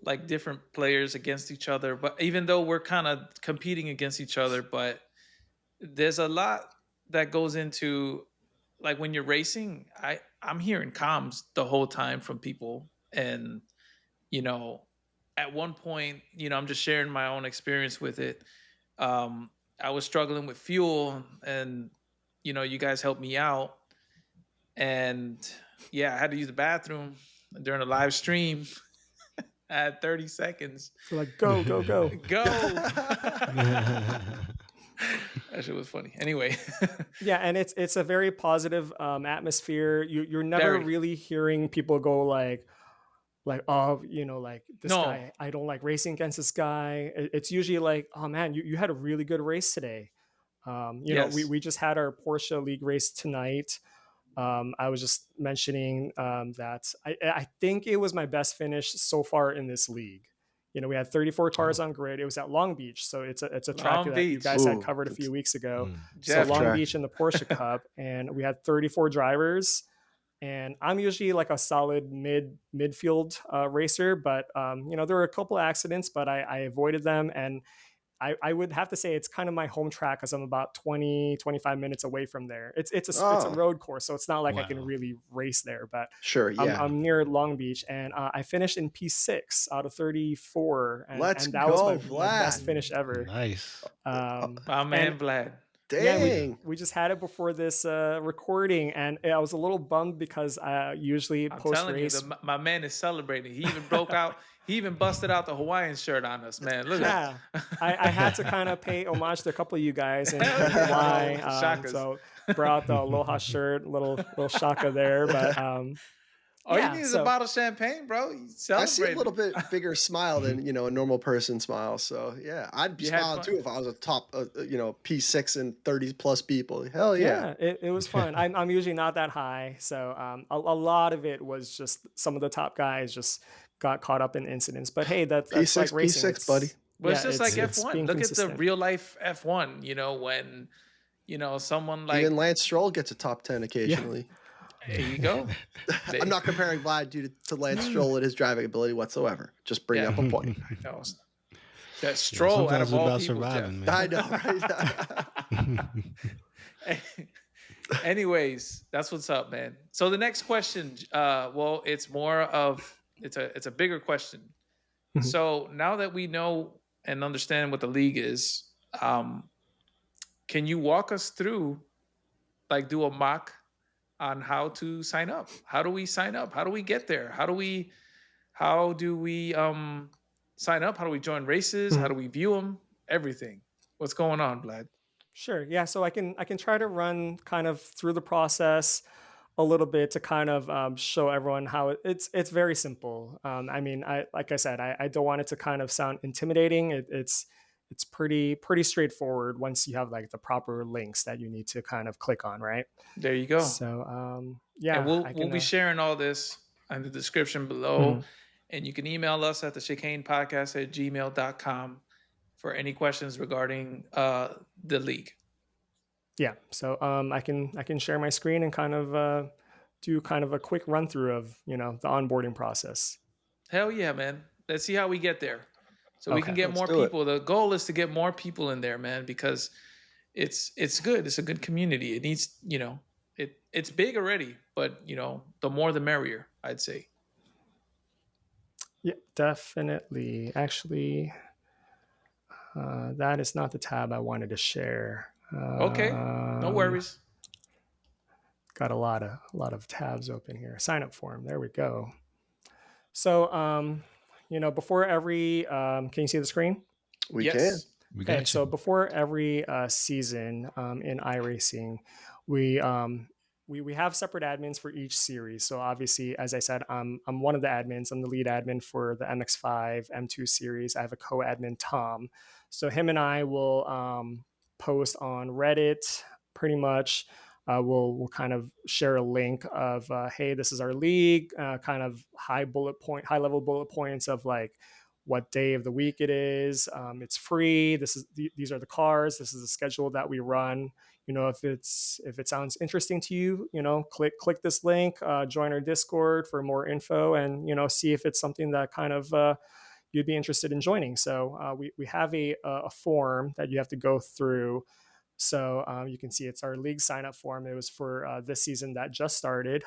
like different players against each other. But even though we're kind of competing against each other, but there's a lot that goes into, like, when you're racing. I'm hearing comms the whole time from people, and at one point, I'm just sharing my own experience with it. I was struggling with fuel, and you guys helped me out, and yeah, I had to use the bathroom during a live stream. I had 30 seconds. We're like, go. Go. That shit was funny. Anyway. Yeah, and it's a very positive atmosphere. You're never Very. really hearing people go like, oh, like this No. guy, I don't like racing against this guy. It's usually like, oh man, you had a really good race today. Yes. We just had our Porsche League race tonight. I was just mentioning that I think it was my best finish so far in this league. We had 34 cars on grid. It was at Long Beach, so it's a track Long that you Beach. guys had Ooh, covered a few weeks ago. So Jeff Long track. Beach in the Porsche Cup, and we had 34 drivers. And I'm usually like a solid midfield racer, but there were a couple accidents, but I avoided them. And I would have to say it's kind of my home track because I'm about 20-25 minutes away from there. It's a road course, so it's not like I can Wow. really race there. But Sure, yeah. I'm near Long Beach, and I finished in P6 out of 34, and Let's that was go, my best Vlad. finish ever. Nice. My man, and- Vlad. Yeah, Dang. we just had it before this recording, and I was a little bummed because usually I'm post telling you, race, my man is celebrating. He even broke out. He even busted out the Hawaiian shirt on us, man. Look at yeah, I had to kind of pay homage to a couple of you guys and Hell yeah. why. Shakas. So brought the Aloha shirt, little shaka there, but All yeah, you need is so- a bottle of champagne, bro. You I celebrate. see a little bit bigger smile than a normal person smiles. So yeah, I'd be You had smiling fun. too if I was a top P6 and 30 plus people. Hell yeah. it was fun. I'm usually not that high, so a lot of it was just some of the top guys just got caught up in incidents. But hey, that's P6, like racing. P6, buddy. But it's just like it's F1. being Look consistent. at the real life F1. When someone like Even Lance Stroll gets a top 10 occasionally. there you go. I'm not comparing Vlad to Lance Stroll and his driving ability whatsoever. Just bring Yeah. up a point. I know. That Stroll out Sometimes of it's all about people, surviving, Jeff. man. I know, right? Anyways, that's what's up, man. So the next question, it's more of it's a bigger question. Mhm. So now that we know and understand what the league is, can you walk us through, like, do a mock on how to sign up? How do we sign up? How do we get there? How do we sign up? How do we join races? How do we view them? Everything. What's going on, Vlad? Sure. Yeah. So I can try to run kind of through the process a little bit to kind of show everyone how it's very simple. I mean, like I said, I don't want it to kind of sound intimidating. It's pretty straightforward once you have like the proper links that you need to kind of click on, right? There you go. So yeah, And we'll I can, be sharing all this in the description below. Mhm. And you can email us at thechicanepodcast@gmail.com for any questions regarding the league. Yeah. So I can share my screen and kind of do kind of a quick run through of the onboarding process. Hell yeah, man. Let's see how we get there. so we Okay. can get Let's more do it. people. The goal is to get more people in there, man, because it's good. It's a good community. It needs, it's big already, but the more the merrier, I'd say. Yeah, definitely. Actually, that is not the tab I wanted to share. Okay, no worries. Got a lot of tabs open here. Sign up form. There we go. So, before every, can you see the screen? We Yes. can. We Okay, got so you. before every season in iRacing, we we have separate admins for each series. So obviously, as I said, I'm one of the admins. I'm the lead admin for the MX5 M2 series. I have a co-admin, Tom. So him and I will post on Reddit pretty much. We'll kind of share a link of hey, this is our league, kind of high level bullet points of like what day of the week it is. It's free. These are the cars. This is the schedule that we run. If it sounds interesting to you, click this link, join our Discord for more info, and see if it's something that kind of you'd be interested in joining. So we have a form that you have to go through. So you can see it's our league sign up form. It was for this season that just started.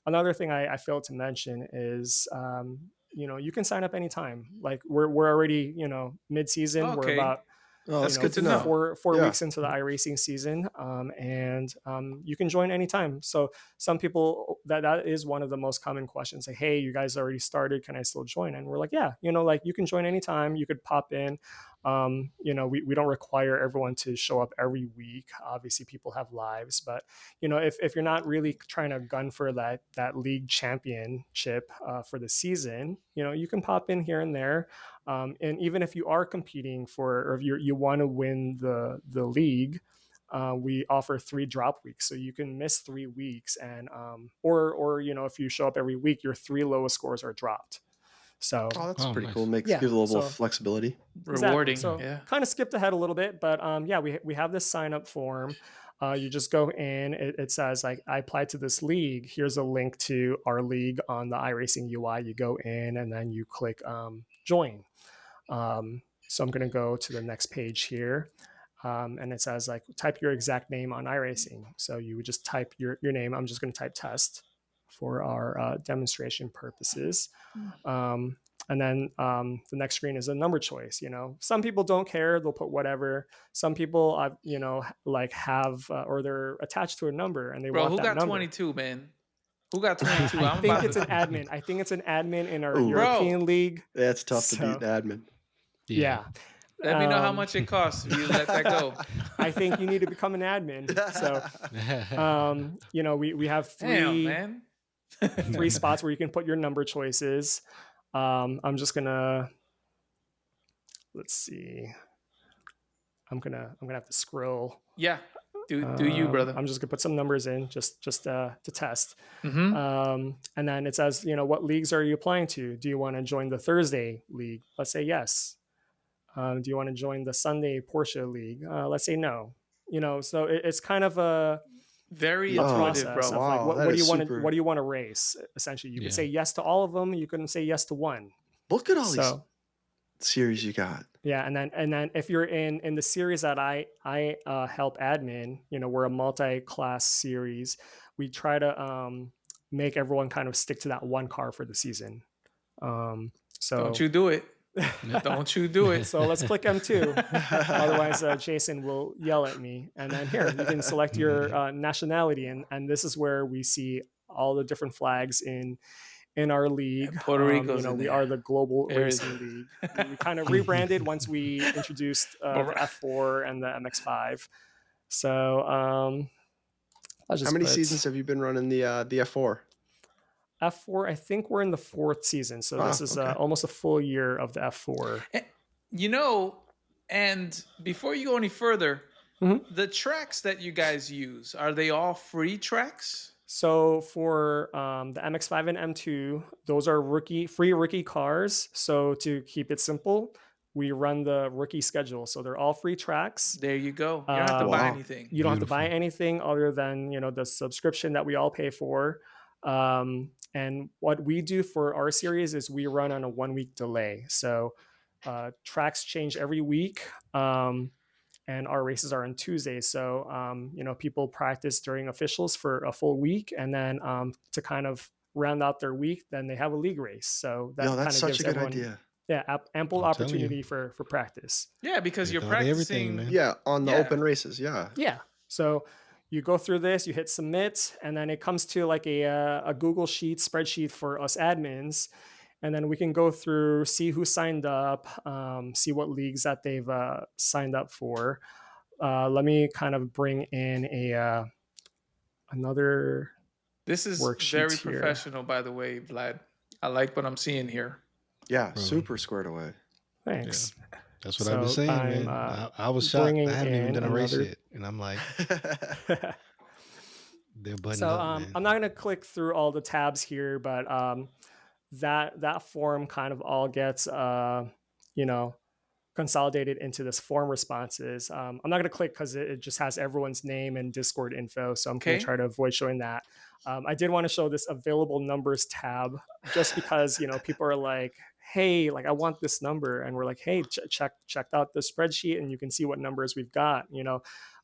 Another thing I failed to mention is you can sign up anytime. Like we're already mid season. We're Okay, about Oh, that's good to know. know. four Yeah. weeks into the iRacing season, and you can join anytime. So some people that is one of the most common questions. Like, hey, you guys already started. Can I still join? And we're like, yeah, like you can join anytime. You could pop in. We don't require everyone to show up every week. Obviously, people have lives, but if you're not really trying to gun for that league championship for the season, you can pop in here and there. And even if you are competing or if you want to win the league, we offer 3 drop weeks, so you can miss 3 weeks, and or if you show up every week, your 3 lowest scores are dropped. So That's pretty nice. cool. Gives Yeah, a little so flexibility. Rewarding. Exactly. So Yeah. kind of skipped ahead a little bit, but we have this sign up form. You just go in. It says like I applied to this league. Here's a link to our league on the iRacing UI. You go in and then you click join. So I'm going to go to the next page here. And it says like type your exact name on iRacing. So you would just type your name. I'm just going to type test for our demonstration purposes. And then the next screen is a number choice. Some people don't care; they'll put whatever. Some people, like have or they're attached to a number and they Bro, want who that got number. 22, man? Who got 22? I I'm think about it's an to. admin. I think it's an admin in our Ooh. European league. That's tough to So, beat an admin. Yeah. Let me know how much it costs if you let that go. I think you need to become an admin. So, we have Damn, man. 3 spots where you can put your number choices. I'm just gonna let's see. I'm gonna have to scroll. Yeah, do you, brother? I'm just gonna put some numbers in just to test. Mm-hmm. And then it says, what leagues are you applying to? Do you want to join the Thursday league? Let's say yes. Do you want to join the Sunday Porsche league? Let's say no. So it's kind of a Very process intuitive, bro. of like Wow, what that do is you want to super- what do you want to race? Essentially, you Yeah. could say yes to all of them. You can say yes to one. Look at all these So series you got. yeah, and then if you're in the series that I help admin, we're a multi-class series. We try to make everyone kind of stick to that one car for the season. So Don't you do it. Don't you do it. So let's click M2. Otherwise, Jason will yell at me. And then here, you can select your nationality. And this is where we see all the different flags in our league. And Puerto Rico's in we there. are the Global There is- Racing League. We kind of rebranded once we introduced the F4 and the MX5. So I'll just How many put seasons have you been running the F4? F4. I think we're in the 4th season. So this is okay. almost a full year of the F4. And before you go any further, Mhm. the tracks that you guys use, are they all free tracks? So for the MX5 and M2, those are free rookie cars. So to keep it simple, we run the rookie schedule. So they're all free tracks. There you go. You don't have to buy Wow. anything. You don't have to buy Beautiful. anything other than the subscription that we all pay for. And what we do for our series is we run on a 1-week delay. So tracks change every week. And our races are on Tuesdays. So, people practice during officials for a full week. And then to kind of round out their week, then they have a league race. So that Yo, that's kind of such gives a good everyone idea. ample I'm telling you. opportunity for practice. Yeah, because They you're thought of everything, practicing. man. Yeah, on the Yeah. open races. Yeah. Yeah. So you go through this, you hit submit, and then it comes to like a Google Sheet spreadsheet for us admins. And then we can go through, see who signed up, see what leagues that they've signed up for. Let me kind of bring in another This is worksheet very here. professional, by the way, Vlad. I like what I'm seeing here. Yeah, Bro. super squared away. Thanks. That's what I've been saying, I'm, man. I was shocked. I bringing haven't even in done a race another- yet, and I'm like, they're buttoned So up, man. I'm not going to click through all the tabs here, but that form kind of all gets consolidated into this form responses. I'm not going to click because it just has everyone's name and Discord info, so I'm going Okay. to try to avoid showing that. I did want to show this available numbers tab just because people are like, hey, like I want this number, and we're like, hey, check out the spreadsheet and you can see what numbers we've got.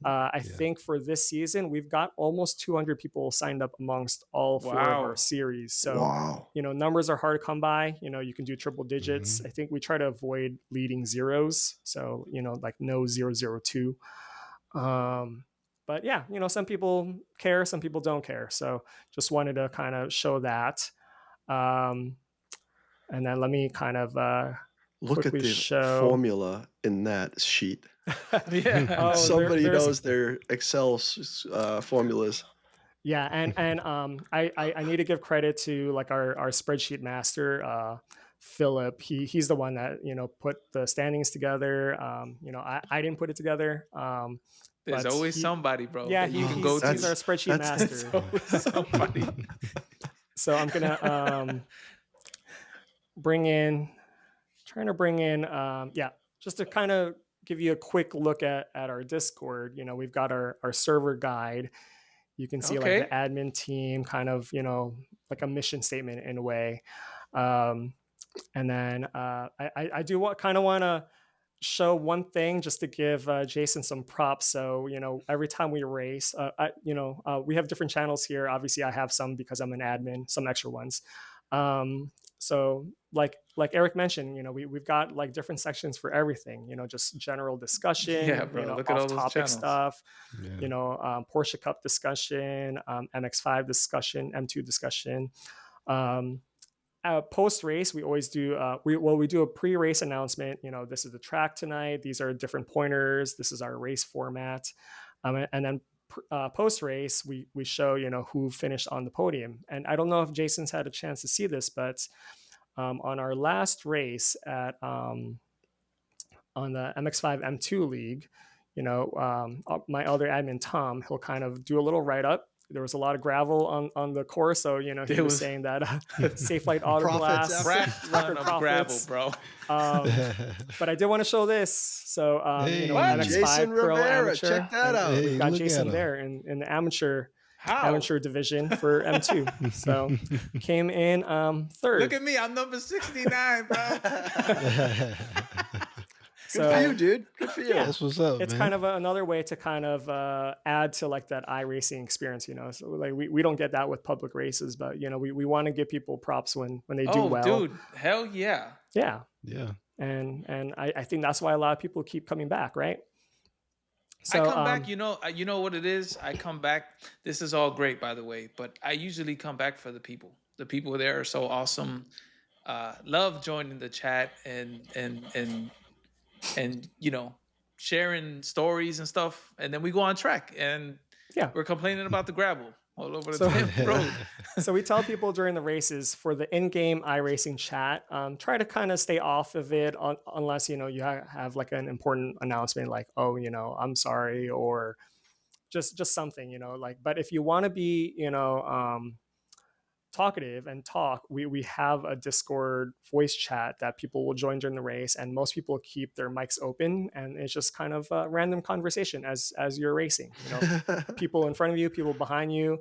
I think for this season we've got almost 200 people signed up amongst all four of Wow. our series. So Wow. numbers are hard to come by. You can do triple digits. Mhm. I think we try to avoid leading zeros, so like no 002. But yeah, some people care, some people don't care. So just wanted to kind of show that. And then let me kind of Look at quickly the show formula in that sheet. Yeah. Oh, Somebody there's- knows their Excel formulas. Yeah, and I need to give credit to like our spreadsheet master, Philip. He's the one that put the standings together. I didn't put it together. There's but always somebody, bro. Yeah, that you can go he's to. our spreadsheet that's- master. Always somebody. So I'm gonna trying to bring in just to kind of give you a quick look at our Discord. We've got our server guide. You can see Okay. like the admin team, kind of like a mission statement in a way. And then I do want to show one thing just to give Jason some props. So every time we race, we have different channels here. Obviously, I have some because I'm an admin, some extra ones. So like Eric mentioned, we've got like different sections for everything. Just general discussion. Yeah, bro, look at all those off-topic channels. stuff. Yeah. Porsche Cup discussion, MX5 discussion, M2 discussion. Post race, we always do we do a pre-race announcement. This is the track tonight, these are different pointers, this is our race format, and then post race we show who finished on the podium. And I don't know if Jason's had a chance to see this, but on our last race at on the MX5 M2 league, my other admin Tom, he'll kind of do a little write-up. There was a lot of gravel on the course, so he was saying that Safe Flight Auto Profits Glass, Crap ton of gravel, bro. but I did want to show this. So Hey. MX5 Jason Pro Rivera, amateur. check that out. Hey, We've got look at Jason him. there in the amateur How? division for M2. So came in third. Look at me. I'm number 69, bro. Good for you, dude. Good for you. Yeah. That's what's up, It's man. kind of another way to kind of add to like that iRacing experience, So like we don't get that with public races, but we want to give people props when they do well. Dude. Hell yeah. Yeah. Yeah. And I think that's why a lot of people keep coming back, right? So I come back, you know what it is? I come back. This is all great, by the way, but I usually come back for the people. The people there are so awesome. Love joining the chat and sharing stories and stuff. And then we go on track and we're complaining about the gravel all over the damn road. So we tell people during the races for the in-game iRacing chat, try to kind of stay off of it unless you have like an important announcement, like I'm sorry, or just something, but if you want to be talkative and talk, we have a Discord voice chat that people will join during the race, and most people keep their mics open, and it's just kind of a random conversation as you're racing. People in front of you, people behind you.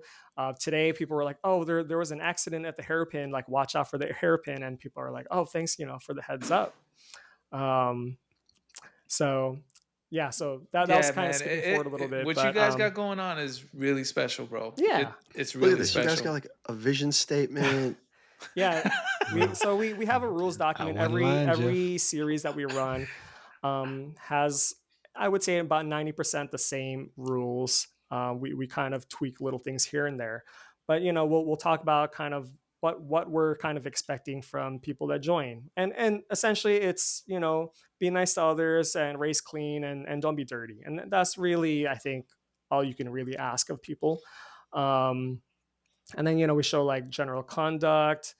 Today people were like, oh, there was an accident at the hairpin, like watch out for the hairpin, and people are like, oh, thanks for the heads up. Um, so yeah, so that was Yeah, kind of man. skipping forward a little bit, What you but guys got going on is really special, bro. yeah, It's Look at really this. You guys special. got like a vision statement. yeah. Bro, We have a rules I document. wasn't lying, Jeff. Every series that we run has, I would say, about 90% the same rules. We kind of tweak little things here and there, but we'll talk about kind of what we're kind of expecting from people that join, and essentially it's be nice to others and race clean and don't be dirty, and that's really, I think, all you can really ask of people. And then we show like general conduct,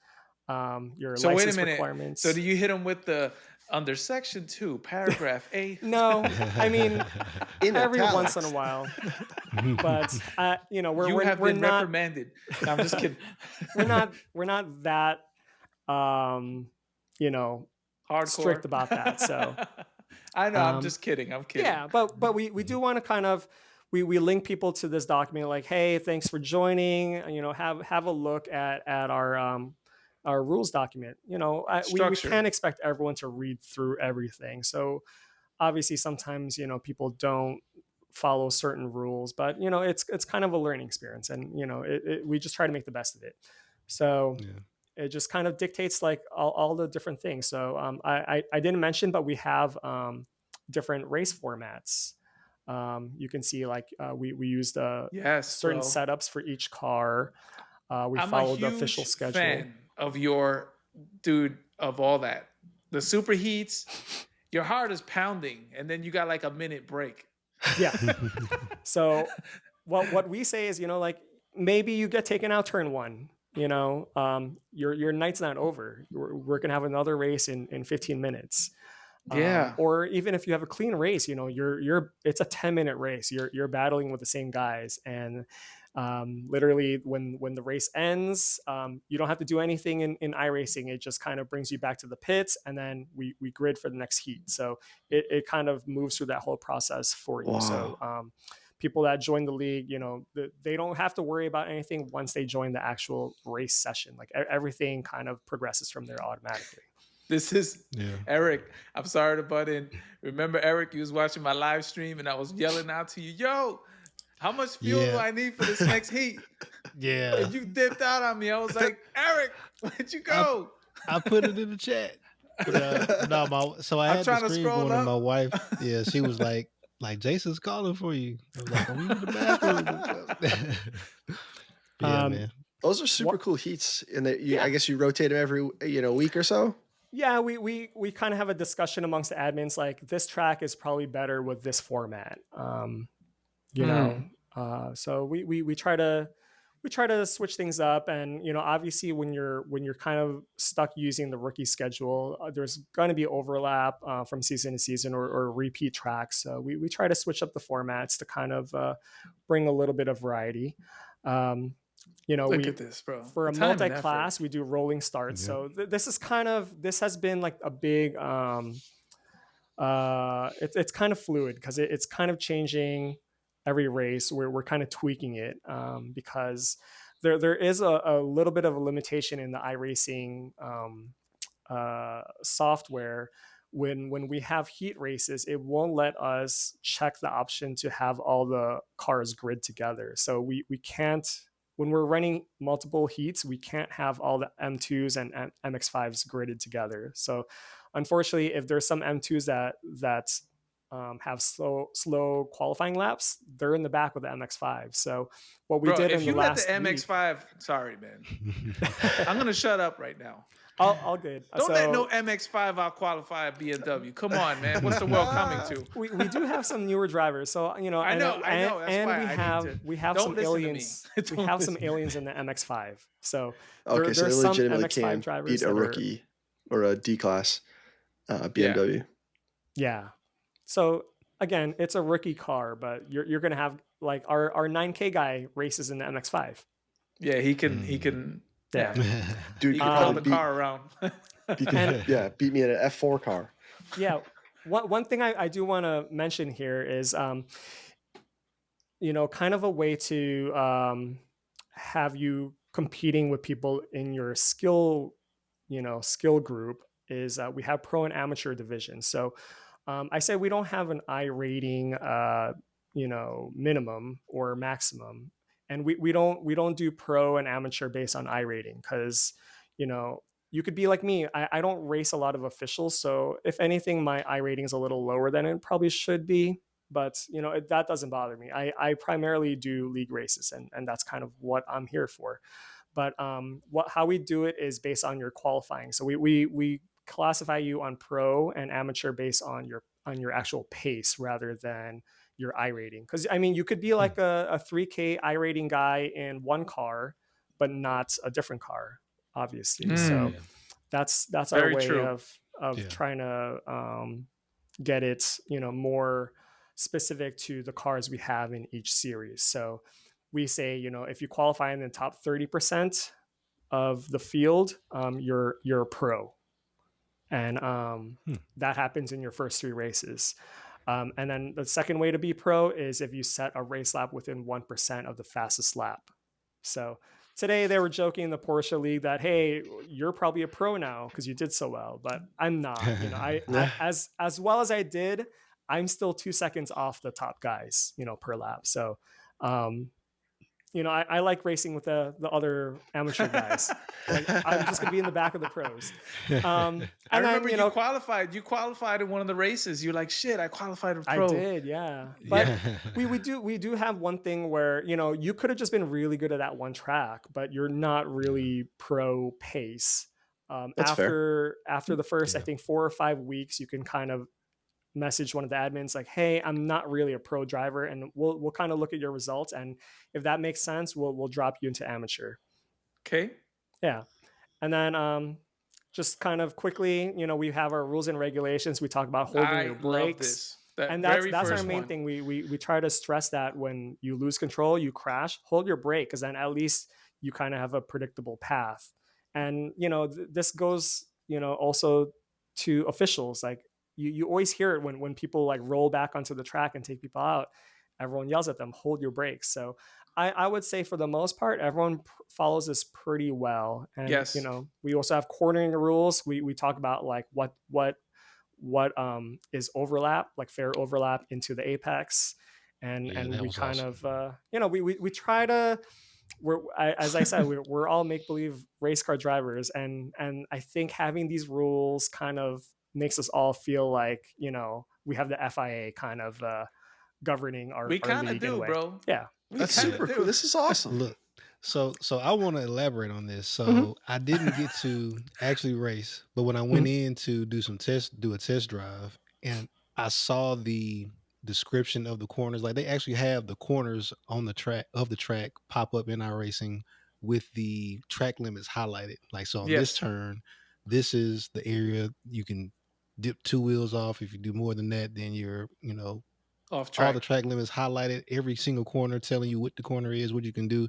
your So wait a license minute. So requirements. do you hit them with the under section 2, paragraph A? No, I mean In every once in a italics. while, but You have we're been not reprimanded. No, I'm just kidding. we're not that um, Hardcore. strict about that. So I know. I'm um, just kidding. I'm kidding. yeah, but we do want to kind of we link people to this document, like, hey, thanks for joining. Have a look at our rules document. We Structure. can't expect everyone to read through everything. So obviously sometimes people don't follow certain rules, but it's kind of a learning experience, and we just try to make the best of it. So Yeah. it just kind of dictates like all the different things. So I didn't mention, but we have different race formats. You can see like we used Yes, certain bro. setups for each car. We I'm a followed the huge official schedule. fan of your dude of all that. The superheats, your heart is pounding, and then you got like a minute break. Yeah. So what we say is, like maybe you get taken out turn one. Your night's not over. We're gonna have another race in 15 minutes. Yeah. Or even if you have a clean race, it's a 10-minute race. You're battling with the same guys, and literally when the race ends, you don't have to do anything in iRacing. It just kind of brings you back to the pits, and then we grid for the next heat. So it kind of moves through that whole process for you. Wow. So people that join the league, they don't have to worry about anything once they join the actual race session. Like everything kind of progresses from there automatically. This is Eric. I'm sorry to butt in. Remember, Eric, you was watching my live stream and I was yelling out to you, yo, how much fuel do I need for this next heat? Yeah. And you dipped out on me. I was like, Eric, where'd you go? I put it in the chat. But, no, so I had the screen going, and my wife, she was like, Jason's calling for you. I was like, are we in the bathroom? Yeah, man. Those are super cool heats, and I guess you rotate them every week or so. Yeah, we kind of have a discussion amongst the admins, like this track is probably better with this format. So we try to switch things up, and obviously when you're kind of stuck using the rookie schedule, there's going to be overlap from season to season or repeat tracks. So we try to switch up the formats to kind of bring a little bit of variety. Look at this, bro. For a multi-class, we do rolling starts. So this has been like a big it's kind of fluid because it's kind of changing every race. We're kind of tweaking it because there is a little bit of a limitation in the iRacing software. When we have heat races, it won't let us check the option to have all the cars grid together. So we can't, when we're running multiple heats, we can't have all the M2s and MX5s gridded together. So unfortunately, if there's some M2s that have slow qualifying laps, they're in the back with the MX5. So what we did in the last week... If you let the MX5... Sorry, man. I'm going to shut up right now. All good. Don't let no MX5 out qualify a BMW. Come on, man. What's the world coming to? We do have some newer drivers, so I know. And we have some aliens. We have some aliens in the MX5. So okay, so they legitimately can beat a rookie or a D class BMW. Yeah. So again, it's a rookie car, but you're going to have like our 9K guy races in the MX5. Yeah, he can. Yeah, dude, he can haul the car around. beat me in an F4 car. Yeah, one thing I do want to mention here is, kind of a way to have you competing with people in your skill group is we have pro and amateur division. So I say we don't have an I rating, minimum or maximum, and we don't do pro and amateur based on I rating because you could be like me. I don't race a lot of officials, so if anything, my I rating is a little lower than it probably should be. But that doesn't bother me. I primarily do league races, and that's kind of what I'm here for. But how we do it is based on your qualifying. So we classify you on pro and amateur based on your actual pace rather than your I rating. Because I mean, you could be like a 3K I rating guy in one car, but not a different car, obviously. So that's our Very way true. of trying to get it more specific to the cars we have in each series. So we say, if you qualify in the top 30% of the field, you're a pro, and that happens in your first 3 races. And then the second way to be pro is if you set a race lap within 1% of the fastest lap. So today they were joking in the Porsche League that, hey, you're probably a pro now because you did so well, but I'm not. I as well as I did, I'm still 2 seconds off the top guys, per lap. So, I like racing with the other amateur guys. Like I'm just gonna be in the back of the pros. I remember you qualified. You qualified in one of the races. You're like, shit, I qualified a pro. I did, yeah. But we do have one thing where you could have just been really good at that one track, but you're not really pro pace. That's after the first, I think 4 or 5 weeks, you can kind of message one of the admins like, hey, I'm not really a pro driver, and we'll kind of look at your results, and if that makes sense, we'll drop you into amateur. Okay. Yeah. And then just kind of quickly, we have our rules and regulations. We talk about holding your brakes. And that's our main thing. We try to stress that when you lose control, you crash, hold your brake, because then at least you kind of have a predictable path. And this goes also to officials. Like you always hear it when people like roll back onto the track and take people out. Everyone yells at them, hold your brakes. So I would say for the most part, everyone follows this pretty well. And yes. We also have cornering rules. We talk about like what is overlap, like fair overlap into the apex, and we kind awesome. We try to. As I said, we're all make believe race car drivers, and I think having these rules kind of makes us all feel like we have the FIA kind of governing our. We kind of do, bro. Yeah, that's super cool. This is awesome. Look, so I want to elaborate on this. So I didn't get to actually race, but when I went in to do a test drive, and I saw the description of the corners, like they actually have the corners on the track pop up in iRacing with the track limits highlighted. Like, so on this turn, this is the area you can dip 2 wheels off. If you do more than that, then you're, off track. All the track limits highlighted, every single corner telling you what the corner is, what you can do.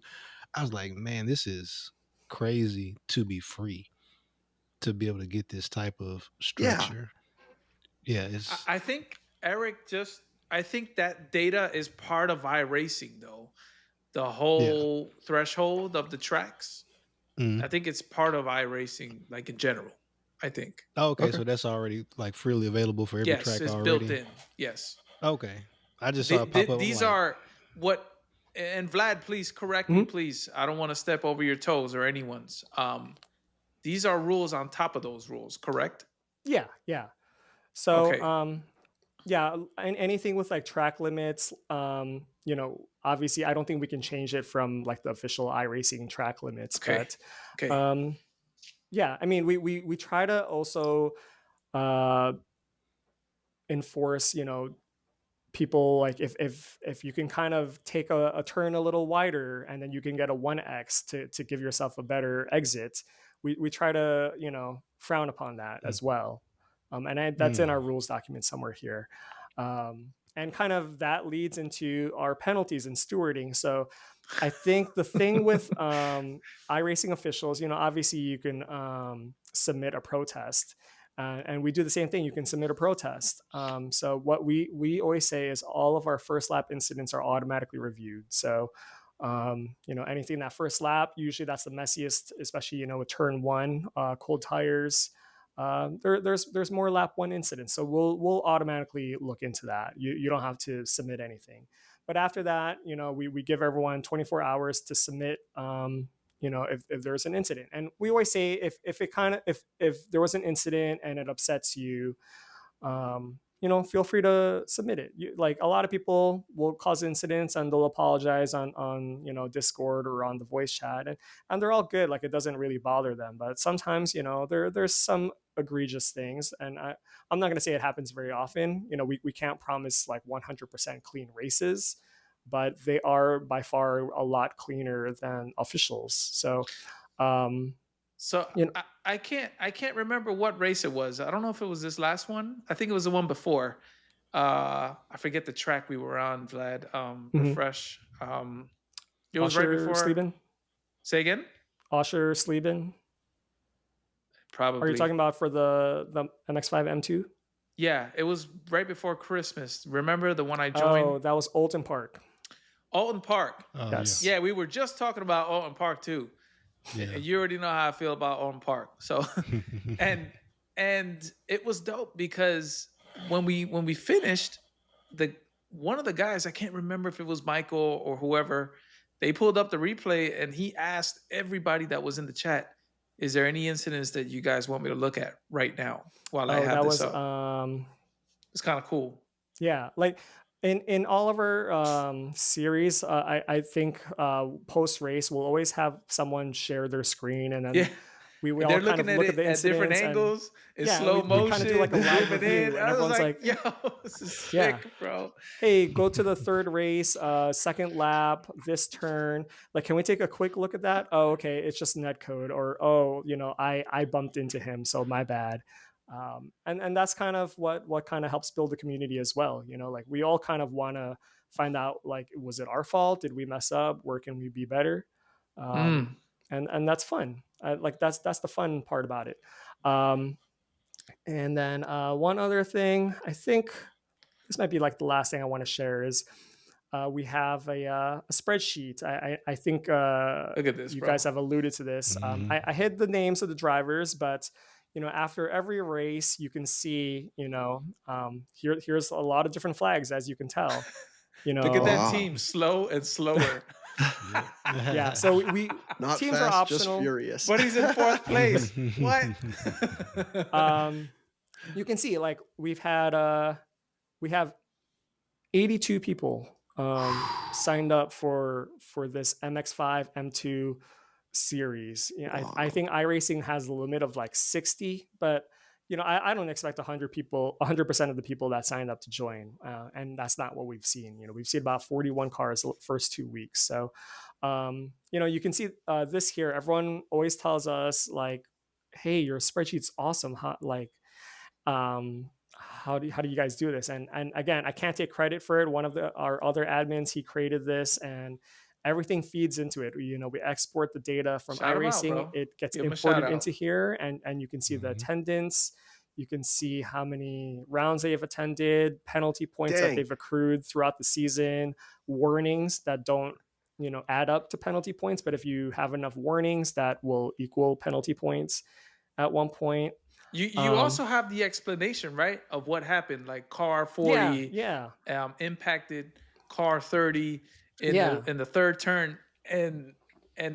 I was like, man, this is crazy to be free, to be able to get this type of structure. Yeah, it's. I think Eric I think that data is part of iRacing though. The whole threshold of the tracks. I think it's part of iRacing, like in general. I think. Okay, so that's already like freely available for every track it's already. built in. Yes. Okay, I just saw it pop up. These are what. And Vlad, please correct me, please. I don't want to step over your toes or anyone's. These are rules on top of those rules, correct? Yeah. So, anything with like track limits, obviously I don't think we can change it from like the official iRacing track limits. Okay. But, I mean, we try to also enforce, people like if you can kind of take a turn a little wider and then you can get a 1x to give yourself a better exit, we try to frown upon that as well, and that's in our rules document somewhere here, and kind of that leads into our penalties and stewarding. So I think the thing with iRacing officials, obviously you can submit a protest. And we do the same thing. You can submit a protest. So what we always say is all of our first lap incidents are automatically reviewed. So, anything that first lap, usually that's the messiest, especially, with turn 1, cold tires. there's more lap one incidents. So we'll automatically look into that. You don't have to submit anything. But after that, we give everyone 24 hours to submit. If there's an incident, and we always say if there was an incident and it upsets you, feel free to submit it. Like a lot of people will cause incidents and they'll apologize on Discord or on the voice chat, and they're all good. Like it doesn't really bother them. But sometimes there's some egregious things, and I'm not going to say it happens very often. We can't promise like 100% clean races, but they are by far a lot cleaner than officials. So I can't remember what race it was. I don't know if it was this last one. I think it was the one before. I forget the track we were on, Vlad. Refresh. It was right before. Sleben? Say again? Osher Sleben? Probably. Are you talking about for the MX-5 M2? Yeah, it was right before Christmas. Remember the one I joined? Oh, that was Alton Park. Alton Park. Yes. Yeah, we were just talking about Alton Park too. Yeah. You already know how I feel about Alton Park. So, and it was dope because when we finished, one of the guys, I can't remember if it was Michael or whoever, they pulled up the replay and he asked everybody that was in the chat, "Is there any incidents that you guys want me to look at right now while I have this up?" It's kind of cool. Yeah, like in all of our series, I think post race we'll always have someone share their screen, and then we all kind of look at the incidents different angles in slow we motion. kind of do like a live review, and everyone's like, "Yo, this is sick, bro." Hey, go to the third race, second lap, this turn. Like, can we take a quick look at that? Oh, okay, it's just Netcode, or I bumped into him, so my bad. And that's kind of what kind of helps build the community as well. Like we all kind of want to find out, like, was it our fault? Did we mess up? Where can we be better? And that's fun. Like that's the fun part about it. And then one other thing, I think this might be like the last thing I want to share is we have a spreadsheet. I think look at this, you bro. guys have alluded to this. I hid the names of the drivers, but after every race, you can see, here's a lot of different flags, as you can tell. Look at that team, slow and slower. Yeah, so we not teams fast, are optional. just furious. But he's in fourth place. What? You can see, like, we have 82 people signed up for this MX-5 M2 series. Wow. I think iRacing has a limit of like 60, but I don't expect 100% of the people that signed up to join, and that's not what we've seen. We've seen about 41 cars the first 2 weeks. So you can see this here. Everyone always tells us, like, hey, your spreadsheet's awesome. How do you guys do this? And again, I can't take credit for it. One of our other admins, he created this, and everything feeds into it. We export the data from iRacing. It gets imported into here, and you can see the attendance. You can see how many rounds they have attended, penalty points that they've accrued throughout the season, warnings that don't add up to penalty points, but if you have enough warnings, that will equal penalty points at one point. You also have the explanation, right, of what happened, like car 40 impacted car 30 in the third turn, and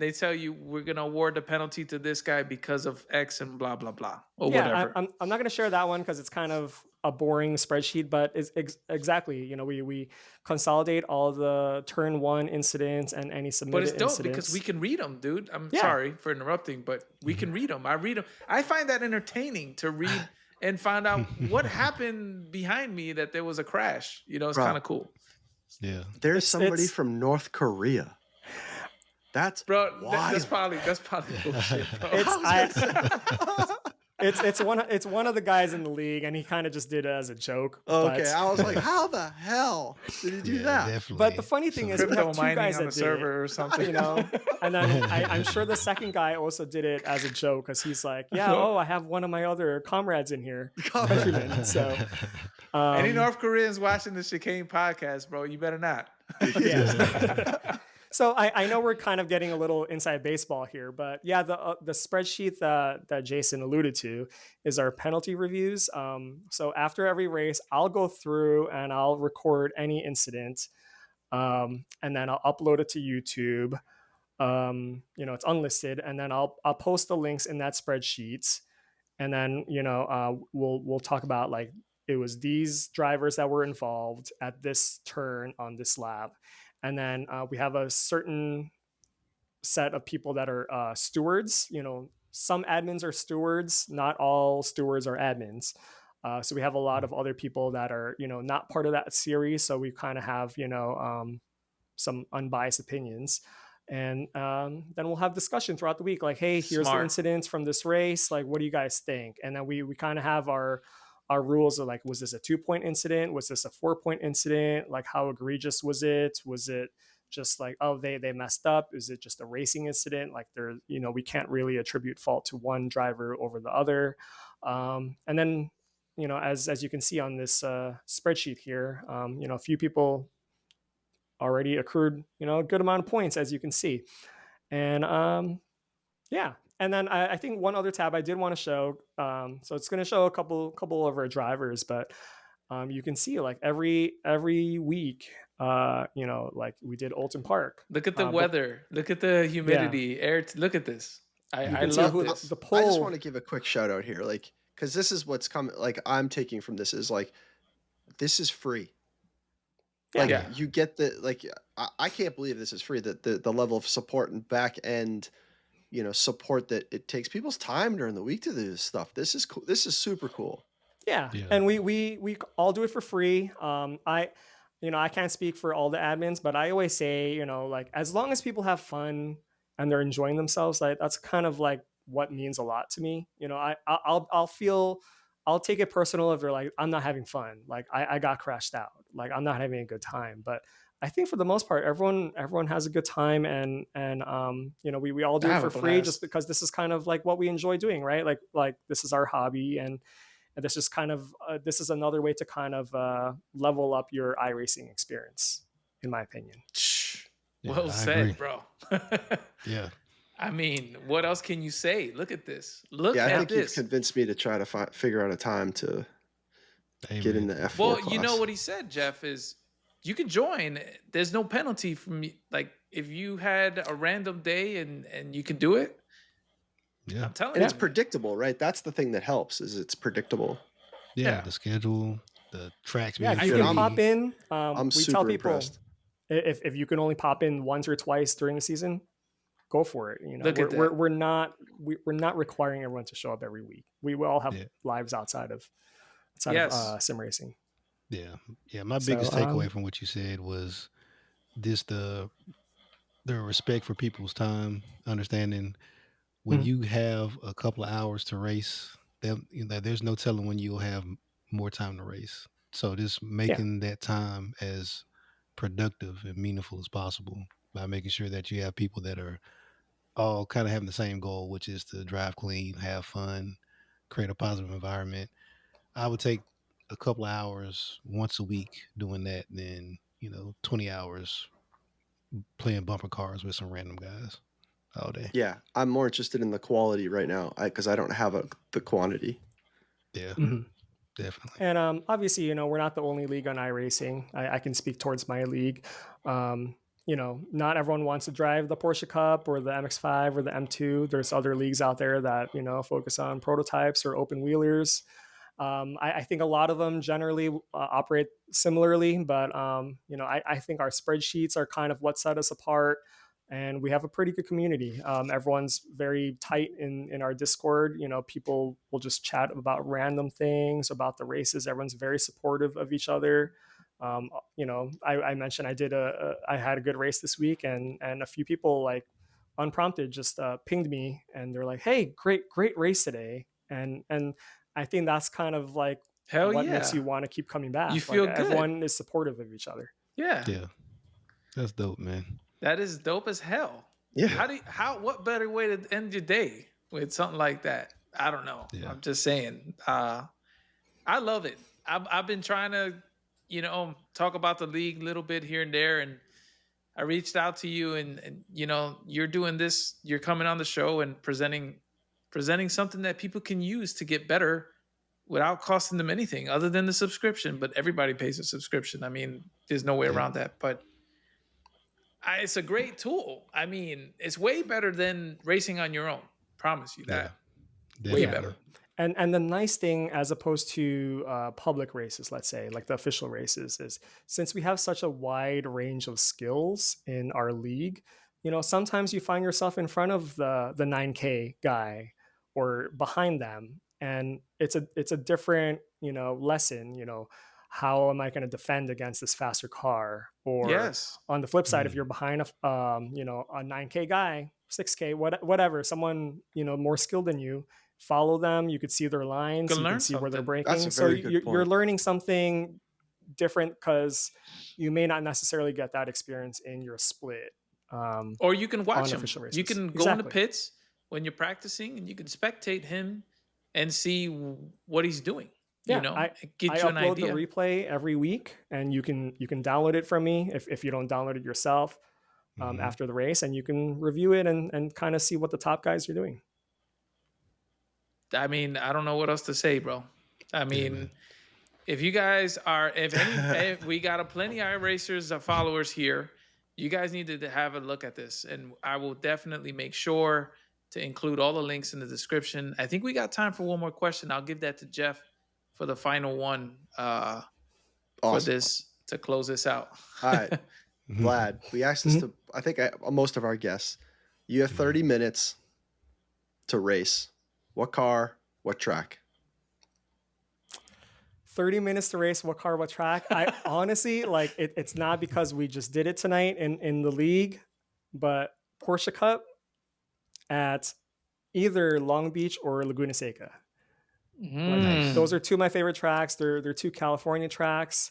they tell you, we're going to award the penalty to this guy because of X and blah blah blah, or whatever. I'm not going to share that one because it's kind of a boring spreadsheet, but it's exactly, we consolidate all the turn one incidents and any submitted incidents. But it's dope because we can read them, dude. I'm sorry for interrupting, but we can read them. I read them. I find that entertaining to read and find out what happened behind me, that there was a crash. It's kind of cool. Yeah. There's somebody from North Korea. That's bro. That's probably bullshit, bro. It's one of the guys in the league, and he kind of just did it as a joke. Okay, I was like, how the hell did he do that? Definitely. But the funny thing is, we have two guys on that the did server it, or something, And then I'm sure the second guy also did it as a joke because he's like, I have one of my other comrades in here, countrymen. So, any North Koreans watching the Chicane podcast, bro, you better not. So I know we're kind of getting a little inside baseball here, but yeah, the spreadsheet that Jason alluded to is our penalty reviews. So after every race, I'll go through and I'll record any incident, and then I'll upload it to YouTube. It's unlisted, and then I'll post the links in that spreadsheet, and then we'll talk about like it was these drivers that were involved at this turn on this lap, and then we have a certain set of people that are stewards. Some admins are stewards, not all stewards are admins. So we have a lot of other people that are not part of that series, so we kind of have some unbiased opinions, and then we'll have discussion throughout the week, like, hey, here's the incidents from this race, like, what do you guys think? And then we kind of have our rules of like, was this a 2-point incident, was this a 4-point incident, like how egregious was it just like, oh, they messed up, is it just a racing incident, like there we can't really attribute fault to one driver over the other. And then as you can see on this spreadsheet here, a few people already accrued a good amount of points, as you can see. And yeah, and then I think one other tab I did want to show, so it's going to show a couple of our drivers, but you can see like every week, like we did Olton Park. Look at the weather, look at the humidity, air. Look at this. I love this. The poll. I just want to give a quick shout out here, like, because this is what's coming. Like, I'm taking from this is like, this is free. Like, you get the, like, I can't believe this is free. That the level of support and back end, support that it takes, people's time during the week to do this stuff. This is cool. This is super cool. Yeah. And we all do it for free. I can't speak for all the admins, but I always say, like, as long as people have fun and they're enjoying themselves, like that's kind of like what means a lot to me. I'll take it personal if they're like, I'm not having fun, like I got crashed out, like I'm not having a good time. But I think for the most part, everyone has a good time, and we all do it for free just because this is kind of like what we enjoy doing, right? Like this is our hobby, and this is kind of this is another way to kind of level up your iRacing experience, in my opinion. Well said, bro. Yeah. I mean, what else can you say? Look at this. Look at this. I think you've convinced me to try to figure out a time to get in the F4 Well, class. you know what he said, Jeff, is you can join. There's no penalty from, like, if you had a random day and you can do it. Yeah. I'm telling you. And it's man. predictable, right? That's the thing that helps, is it's predictable. Yeah. The schedule, the tracks. Yeah, you can pop in. I'm we super tell people impressed. If you can only pop in once or twice during the season, go for it. We're not requiring everyone to show up every week. We all have lives outside of sim racing. Yeah. My biggest takeaway from what you said was the respect for people's time, understanding when you have a couple of hours to race, there's no telling when you'll have more time to race. So just making that time as productive and meaningful as possible by making sure that you have people that are all kind of having the same goal, which is to drive clean, have fun, create a positive environment. I would take a couple of hours once a week doing that, and then 20 hours playing bumper cars with some random guys all day. Yeah, I'm more interested in the quality right now because I don't have the quantity. Yeah, definitely. And obviously, we're not the only league on iRacing. I can speak towards my league. Not everyone wants to drive the Porsche Cup or the MX-5 or the M2. There's other leagues out there that focus on prototypes or open wheelers. I think a lot of them generally operate similarly, but I think our spreadsheets are kind of what set us apart, and we have a pretty good community. Everyone's very tight in our Discord. People will just chat about random things, about the races. Everyone's very supportive of each other. I mentioned I had a good race this week, and a few people, like, unprompted, just pinged me, and they're like, "Hey, great race today!" And I think that's kind of like makes you want to keep coming back. You feel good. Everyone is supportive of each other. Yeah, that's dope, man. That is dope as hell. Yeah. What better way to end your day with something like that? I don't know. Yeah. I'm just saying. I love it. I've been trying to, talk about the league a little bit here and there, and I reached out to you, and you're doing this. You're coming on the show and presenting something that people can use to get better without costing them anything other than the subscription. But everybody pays a subscription. I mean, there's no way around that. But it's a great tool. I mean, it's way better than racing on your own. Promise you that. Way Definitely. better. And the nice thing, as opposed to public races, let's say, like the official races, is since we have such a wide range of skills in our league, sometimes you find yourself in front of the 9K guy or behind them, and it's a different lesson. How am I going to defend against this faster car? Or Yes. on the flip side, if you're behind a 9K guy, 6K, whatever, someone more skilled than you, follow them. You could see their lines. You can see where they're something. breaking. That's a So very good you're point. learning something different because you may not necessarily get that experience in your split. Or you can watch on him. official races. You can go in the pits when you're practicing, and you can spectate him and see what he's doing. I you an upload idea. the replay every week, and you can download it from me if you don't download it yourself after the race, and you can review it and kind of see what the top guys are doing. I mean, I don't know what else to say, bro. I mean, if you guys are, if we got a plenty of iRacers followers here, you guys need to have a look at this, and I will definitely make sure to include all the links in the description. I think we got time for one more question. I'll give that to Jeff for the final one for this to close this out. All right, Vlad, we asked this to, I think, most of our guests. You have 30 minutes to race. What car, what track? 30 minutes to race, what car, what track? I honestly, like, it's not because we just did it tonight in the league, but Porsche Cup at either Long Beach or Laguna Seca. Like, those are two of my favorite tracks. They're two California tracks.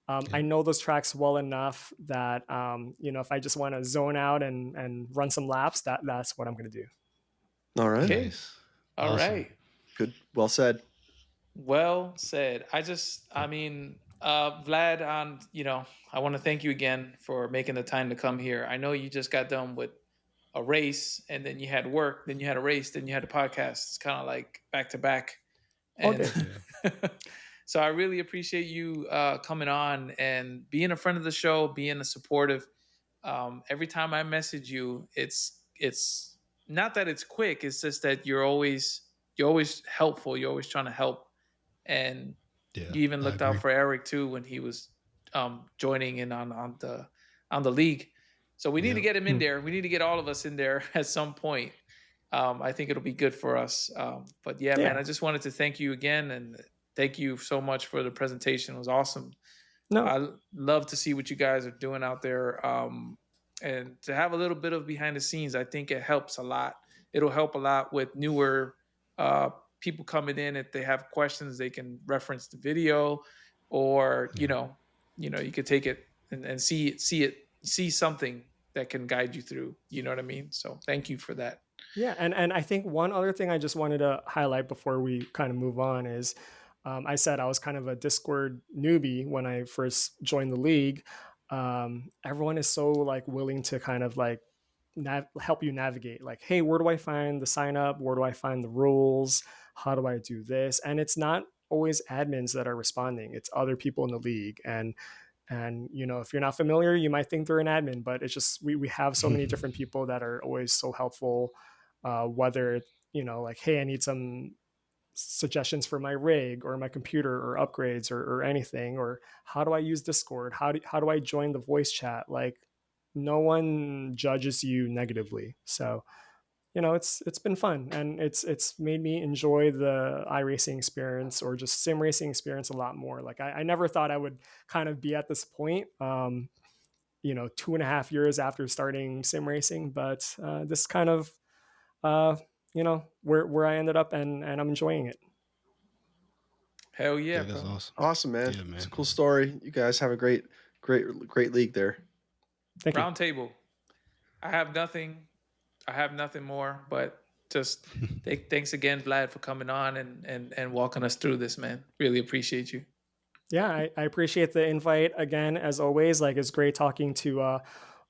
I know those tracks well enough that if I just want to zone out and run some laps, that's what I'm going to do. All right. Okay. Nice. All Awesome. right. Good. Well said. Well said. Vlad, I want to thank you again for making the time to come here. I know you just got done with a race, and then you had work, then you had a race, then you had a podcast. It's kind of like back to back. And so I really appreciate you coming on and being a friend of the show, being a supportive. Every time I message you, it's not that it's quick. It's just that you're always helpful. You're always trying to help. And you even looked out for Eric too when he was joining in on the league. So we need to get him in there. We need to get all of us in there at some point. I think it'll be good for us. But man, I just wanted to thank you again, and thank you so much for the presentation. It was awesome. No. I love to see what you guys are doing out there, and to have a little bit of behind the scenes. I think it helps a lot. It'll help a lot with newer people coming in. If they have questions, they can reference the video, or you could take it and see something that can guide you through. You know what I mean? So thank you for that. Yeah, and I think one other thing I just wanted to highlight before we kind of move on is, I said I was kind of a Discord newbie when I first joined the league. Everyone is so like willing to kind of like help you navigate. Like, hey, where do I find the sign up? Where do I find the rules? How do I do this? And it's not always admins that are responding. It's other people in the league. And if you're not familiar, you might think they're an admin, but it's just we have so many different people that are always so helpful. Whether like, hey, I need some suggestions for my rig or my computer or upgrades or anything, or how do I use Discord? How do I join the voice chat? Like, no one judges you negatively. So it's been fun, and it's made me enjoy the iRacing experience or just sim racing experience a lot more. Like, I never thought I would kind of be at this point 2.5 years after starting sim racing, but this kind of where I ended up, and I'm enjoying it. Hell yeah, that's bro. Awesome, man. Yeah, man. It's a cool story. You guys have a great league there. Thank you. Round table. I have nothing more, but just thanks again, Vlad, for coming on and walking us through this, man. Really appreciate you. Yeah, I appreciate the invite again, as always. Like, it's great talking to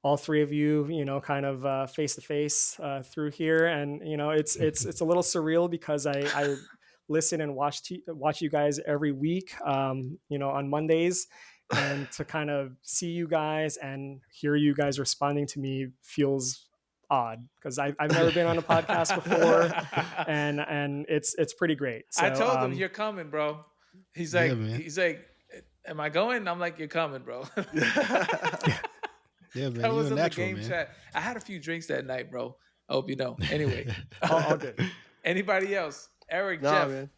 all three of you, kind of face to face through here. And, it's a little surreal because I listen and watch you guys every week, on Mondays. And to kind of see you guys and hear you guys responding to me feels odd because I've never been on a podcast before, and it's pretty great. So, I told him you're coming, bro. He's like, am I going? I'm like, you're coming, bro. Yeah, man. That was in the natural, game man. chat. I had a few drinks that night, bro. I hope you know. Anyway, all good. Anybody else? Eric, Nah, Jeff. man.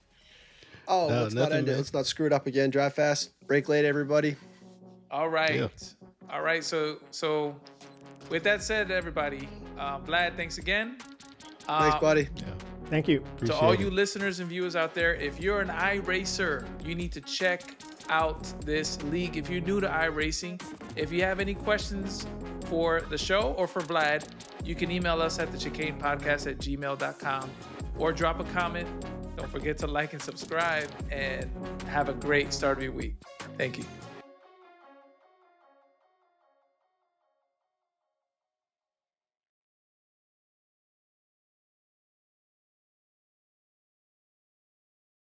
Oh, No, let's not nothing, end it. man. Let's not screw it up again. Drive fast, break late, everybody. All right. Yeah. All right. So with that said, everybody, Vlad, thanks again. Thanks, buddy. Yeah. Thank you. To all you listeners and viewers out there, if you're an iRacer, you need to check out this league. If you're new to iRacing, if you have any questions for the show or for Vlad, you can email us at thechicanepodcast@gmail.com or drop a comment. Don't forget to like and subscribe, and have a great start of your week. Thank you.